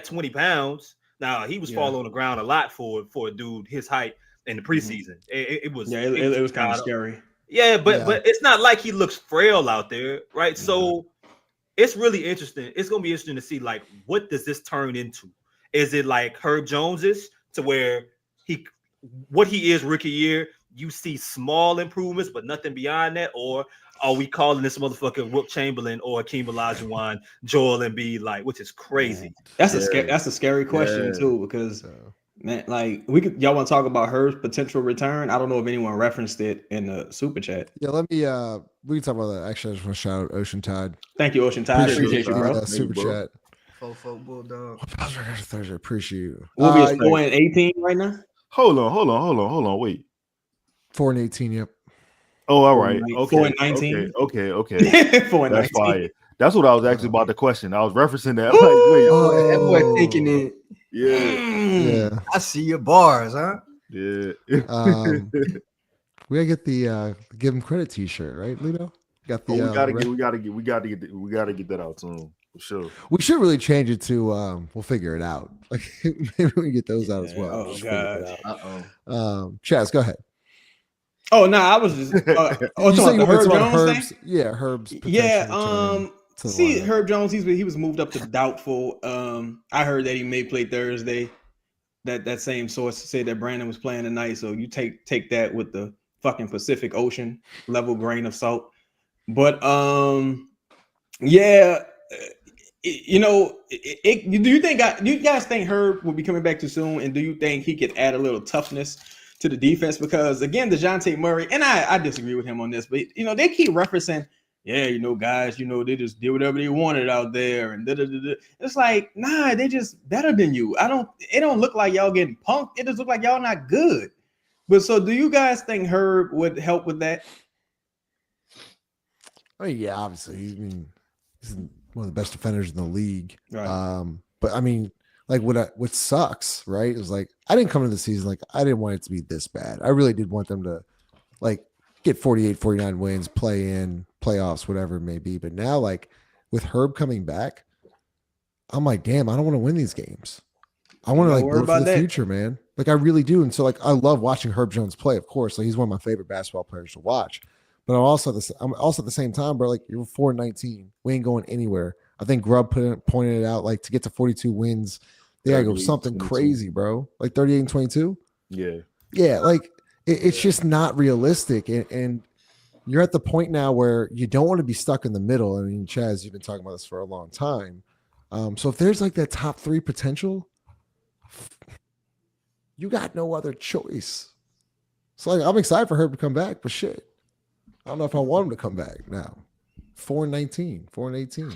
20 pounds. Now he was falling on the ground a lot for a dude his height in the preseason. It was kind of scary. Yeah, but it's not like he looks frail out there, right? So it's really interesting. It's gonna be interesting to see like what does this turn into? Is it like Herb Jones's to where what he is rookie year, you see small improvements, but nothing beyond that, or are we calling this motherfucker Wilt Chamberlain or Akeem Olajuwon, Joel Embiid, like, which is crazy? That's a scary question too, because man, like y'all want to talk about Herb's potential return? I don't know if anyone referenced it in the super chat. Yeah, we can talk about that. Actually, I just want to shout out Ocean Tide. Thank you, Ocean Tide. Appreciate you, bro. Super chat. Fofo Bulldog. Thursday. Appreciate you. We'll be 4-18 right now. Hold on. Wait. 4-18. Yep. Oh, all right. Okay. 4-19. Okay. 4-19. That's fire. That's what I was actually about to question. I was referencing that. Like, wait. That boy thinking it. Yeah. I see your bars, huh? Yeah. We gotta get the give him credit T-shirt, right, Lito? Got the. We gotta get that out soon for sure. We should really change it to. We'll figure it out. Like maybe we can get those out as well. Oh god. Chaz, go ahead. Oh no, I was just. Herb Jones thing? Yeah, Herb's. Yeah. See, Herb Jones, he was moved up to doubtful. I heard that he may play Thursday. That same source said that Brandon was playing tonight. So you take that with the fucking Pacific Ocean level grain of salt. But Yeah. Do you guys think Herb will be coming back too soon? And do you think he could add a little toughness to the defense? Because again, Dejounte Murray, and I disagree with him on this, but they keep referencing, guys, they just did whatever they wanted out there, and da-da-da-da. It's like, nah, they just better than you. It don't look like y'all getting punked. It just look like y'all not good. But so do you guys think Herb would help with that? Oh yeah, obviously. He's one of the best defenders in the league. Right. But I mean, like what sucks, right? Is like I didn't come into the season like I didn't want it to be this bad. I really did want them to like get 48, 49 wins, play in playoffs, whatever it may be. But now, like with Herb coming back, I'm like, damn, I don't want to win these games. I want to like build for the future, man. Like I really do. And so like I love watching Herb Jones play, of course. Like he's one of my favorite basketball players to watch. But I'm also at the same time, bro. Like you're 4-19, we ain't going anywhere. I think Grubb pointed it out. Like to get to 42 wins, they gotta go something 22. Crazy, bro. Like 38 and 22. Yeah. Like it's just not realistic, and you're at the point now where you don't want to be stuck in the middle. I mean, Chaz, you've been talking about this for a long time. So if there's like that top 3 potential, you got no other choice. So like I'm excited for her to come back, but shit. I don't know if I want him to come back now. 4-19, 4-18.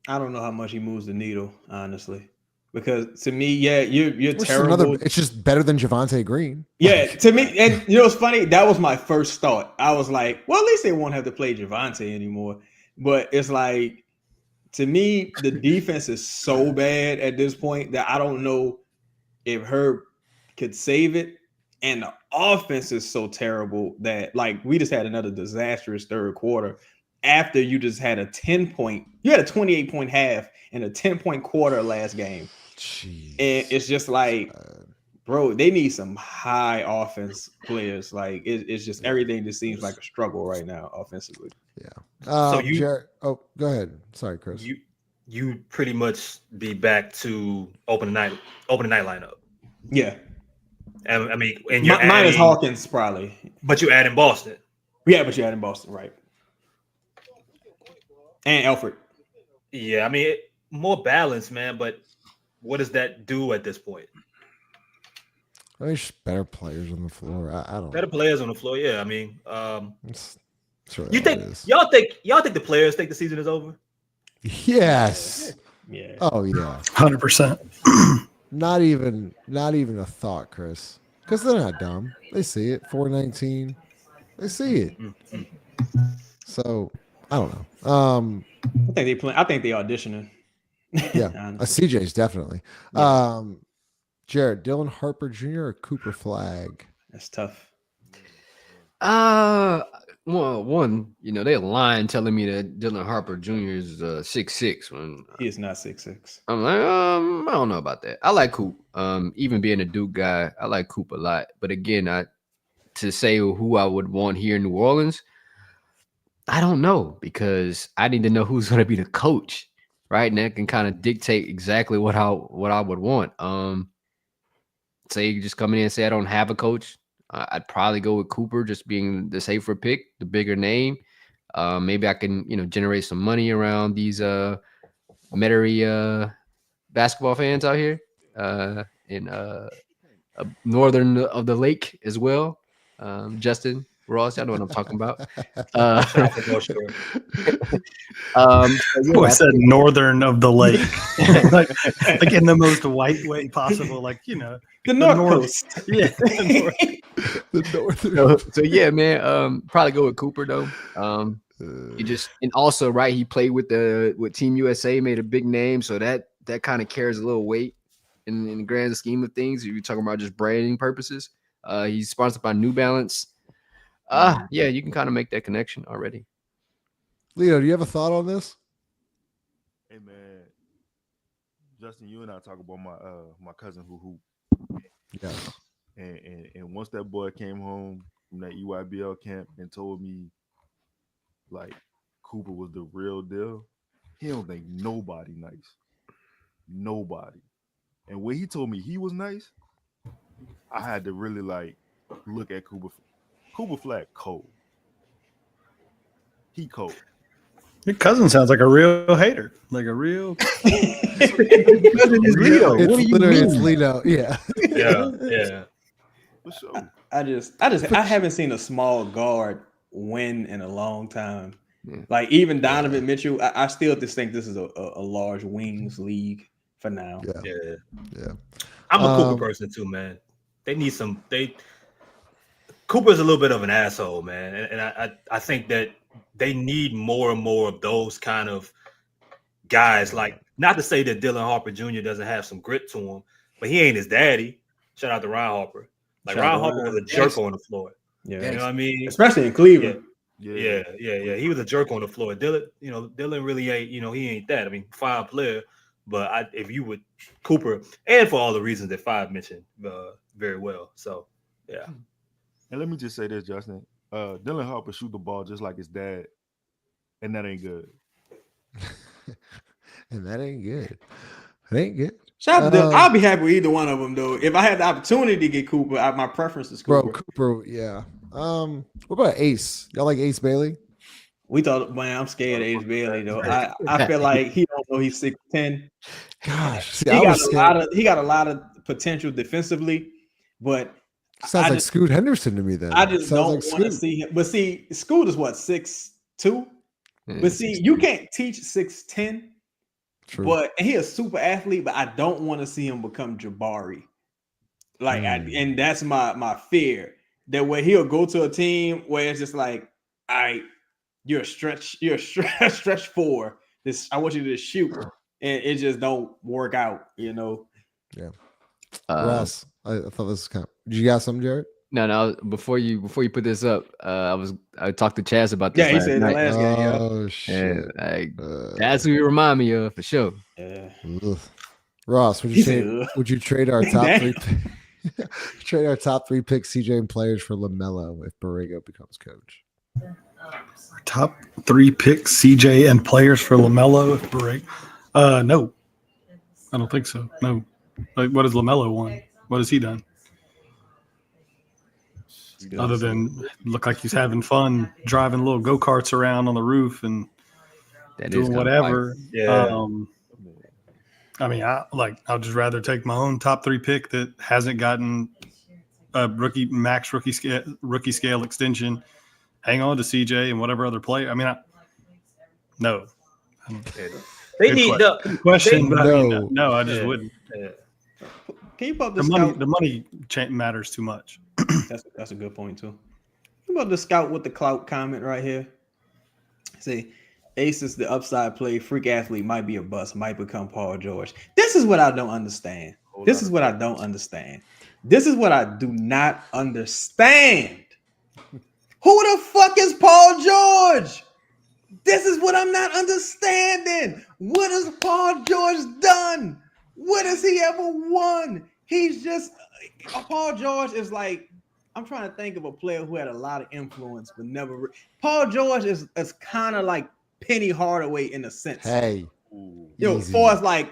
I don't know how much he moves the needle, honestly. Because to me, yeah, you're terrible. It's just better than Javonte Green. Yeah, to me, and it's funny. That was my first thought. I was like, well, at least they won't have to play Javonte anymore. But it's like, to me, the defense is so bad at this point that I don't know if Herb could save it. And the offense is so terrible that like we just had another disastrous third quarter after you just had a 28-point half and a 10-point quarter last game. Jeez. And it's just like, bro, they need some high offense players. Like it's just everything just seems like a struggle right now offensively. Yeah. Jared, go ahead. Sorry, Chris. You pretty much be back to opening night lineup. Yeah. I mean, and mine is Hawkins probably, but you add in Boston. Yeah, but you add in Boston, right? And Alfred. Yeah, I mean, more balance, man. But what does that do at this point? I mean, just better players on the floor. I don't. Better players on the floor. Yeah, I mean, really y'all think the players think the season is over? Yes. Yeah. Oh yeah. 100%. Not even a thought, Chris. Because they're not dumb. They see it. 4-19. They see it. So I don't know. I think they play. I think they auditioning. Yeah, CJ's definitely. Yeah. Jared, Dylan Harper Jr. or Cooper Flag? That's tough. Well, one, they're lying telling me that Dylan Harper Jr. is 6'6" when he is not 6'6". I'm like, I don't know about that. I like Coop. Even being a Duke guy, I like Coop a lot. But again, to say who I would want here in New Orleans, I don't know, because I need to know who's going to be the coach, right? And that can kind of dictate exactly what I would want. Say you just come in and say I don't have a coach. I'd probably go with Cooper, just being the safer pick, the bigger name. Maybe I can, generate some money around these Metairie basketball fans out here in northern of the lake as well. Justin Ross, I know what I'm talking about. I said northern of the lake, like in the most white way possible, like the North Coast. Yeah, the north. So yeah, man. Probably go with Cooper though. And also right, he played with Team USA, made a big name, so that kind of carries a little weight in the grand scheme of things. If you're talking about just branding purposes, he's sponsored by New Balance. Yeah, you can kind of make that connection already. Leo, do you have a thought on this? Hey man, Justin, you and I talk about my cousin who. Yeah. And once that boy came home from that EYBL camp and told me like Cooper was the real deal, he don't think nobody nice. Nobody. And when he told me he was nice, I had to really like look at Cooper Flag cold. He cold. Your cousin sounds like a real hater, like a real. It's Lito. It's What do you literally mean? it's Lito. Yeah. Yeah. For sure. I haven't seen a small guard win in a long time. Like even Donovan Mitchell, I still just think this is a large wings league for now. Yeah. I'm a Cooper person too, man. They need some. Cooper's a little bit of an asshole, man, and I think that they need more and more of those kind of guys. Like, not to say that Dylan Harper Jr. doesn't have some grit to him, but he ain't his daddy. Shout out to Ryan Harper. Like, Ryan Harper was a jerk on the floor. Yeah, you know what I mean? Especially in Cleveland. Yeah. He was a jerk on the floor. Dylan really ain't. He ain't that. I mean, fine player, but if you would Cooper, and for all the reasons that Five mentioned very well. So yeah. And let me just say this, Justin. Dylan Harper shoot the ball just like his dad, and that ain't good. And that ain't good. It ain't good. Shout out to I'll be happy with either one of them though. If I had the opportunity to get Cooper, my preference is Cooper. Bro, Cooper, yeah. What about Ace? Y'all like Ace Bailey? We thought, man, I'm scared of Ace Bailey though. I feel like he don't know he's 6'10". Gosh, see, he got a lot of potential defensively, but sounds like Scoot Henderson to me. Then I just don't want to see him. But see, Scoot is what 6'2". But see, you can't teach 6'10". True. But he a super athlete, but I don't want to see him become Jabari. Like, and that's my fear that where he'll go to a team where it's just like, all right, you're a stretch four. I want you to just shoot, and it just don't work out, Yeah. Ross, I thought this was kind of. Did you got something, Jared? No. Before you put this up, I talked to Chaz about this. Yeah, he said the last game. Yeah. Oh shit! That's who you remind me of for sure. Yeah. Ross, would you trade our top three? Trade our top 3 picks, CJ and players for LaMelo if Borrego becomes coach. Top 3 picks, CJ and players for LaMelo if Borrego. No, I don't think so. No. Like, what has LaMelo won? What has he done? Other than look like he's having fun driving little go-karts around on the roof and doing whatever. Yeah. I mean, I'll just rather take my own top 3 pick that hasn't gotten a rookie scale extension. Hang on to CJ and whatever other player. I mean, no. They need the question, but no, I just wouldn't. Yeah. Can you put the money? The money matters too much. That's a good point too. What about the scout with the clout comment right here? See, Ace is the upside play. Freak athlete might be a bust, might become Paul George. This is what I don't understand. This is what I don't understand. This is what I do not understand. Who the fuck is Paul George? This is what I'm not understanding. What has Paul George done? What has he ever won? He's just Paul George is like, I'm trying to think of a player who had a lot of influence but never. Paul George is kind of like Penny Hardaway in a sense. Hey, far as like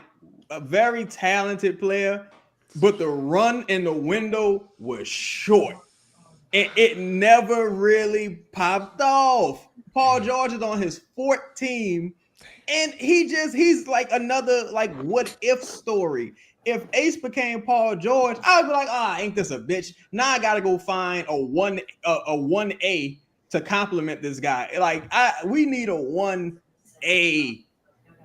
a very talented player, but the run in the window was short. And it never really popped off. Paul George is on his 4th team, and he's like another like what if story. If Ace became Paul George, I would be like, ain't this a bitch? Now I gotta go find a 1A to compliment this guy. Like we need a 1A.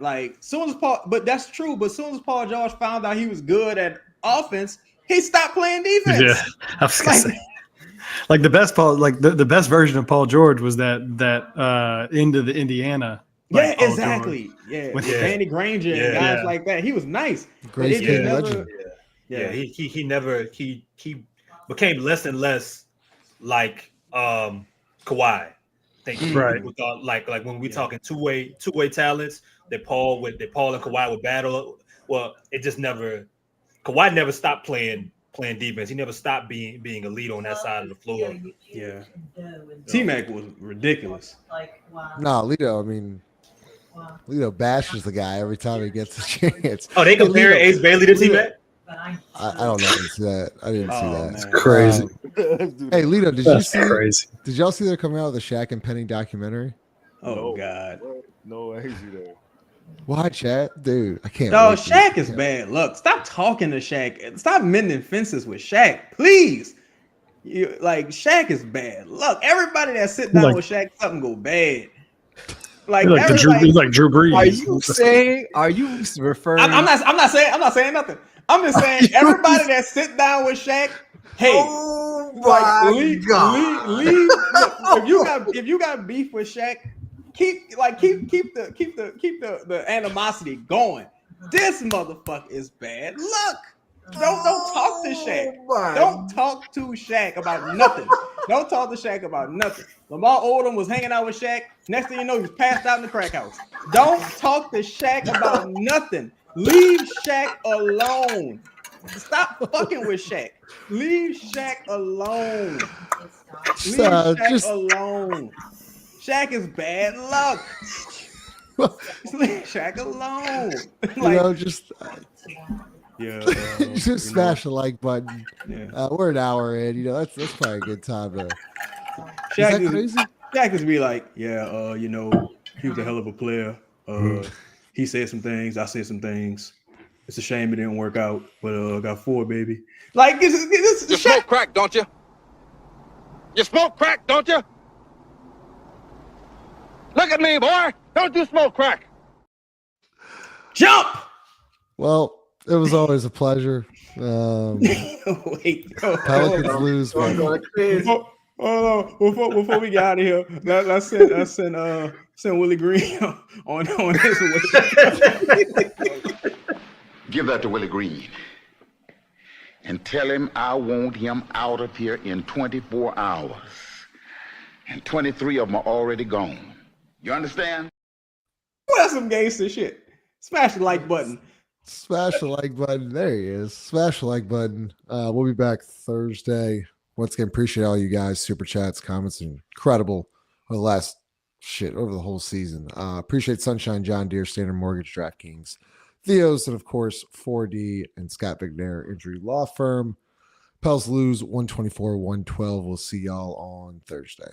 Like soon as Paul, but that's true. But soon as Paul George found out he was good at offense, he stopped playing defense. Yeah, I was gonna say. Like the best the best version of Paul George was that into the Indiana. Yeah, exactly. George. Yeah, with Danny Granger and guys like that. He was nice. Great legend. He became less and less like Kawhi. Right. Like when we're talking two-way talents, that Paul and Kawhi would battle. Well, it just never. Kawhi never stopped playing defense. He never stopped being a lead on that side of the floor. Yeah. T-Mac was ridiculous. No, Lito, I mean, Lito bashes the guy every time he gets a chance. Oh, they compare Ace Bailey to T-Mac? I don't know. I didn't see that. It's crazy. Hey, Lito, did y'all see they're coming out with a Shaq and Penny documentary? Oh God. No, I hate you there. Watch that, dude. I can't. No, wait Shaq is bad. Look, stop talking to Shaq. Stop mending fences with Shaq, please. Shaq is bad. Look, everybody that sit down with Shaq, something go bad. He's like Drew Brees. Are you referring? I'm not saying nothing. I'm just saying everybody that sit down with Shaq, hey, leave. Look, if you got beef with Shaq, keep the animosity going. This motherfucker is bad. Look, don't talk to Shaq. Don't talk to Shaq about nothing. Don't talk to Shaq about nothing. Lamar Odom was hanging out with Shaq. Next thing you know, he was passed out in the crack house. Don't talk to Shaq about nothing. Leave Shaq alone. Stop fucking with Shaq. Leave Shaq alone. Leave Shaq alone. Shaq is bad luck. Leave Shaq alone. Just smash the like button. Yeah. We're an hour in. That's probably a good time to. Shaq is that crazy? Shaq is be like, he was a hell of a player. He said some things. I said some things. It's a shame it didn't work out, but I got 4, baby. Like, you smoke crack, don't you? You smoke crack, don't you? Look at me, boy. Don't you smoke crack? Jump. Well, it was always a pleasure. Wait. Pelicans lose. Before we get out of here, let's send Willie Green on his way. Give that to Willie Green and tell him I want him out of here in 24 hours. And 23 of them are already gone. You understand? Well, that's some gangster shit. Smash the like button. Smash the like button. There he is. Smash the like button. We'll be back Thursday. Once again, appreciate all you guys. Super chats, comments, incredible over the whole season. Appreciate Sunshine, John Deere, Standard Mortgage, DraftKings, Theos, and of course 4D and Scott Vicknair Injury Law Firm. Pels lose 124-112. We'll see y'all on Thursday.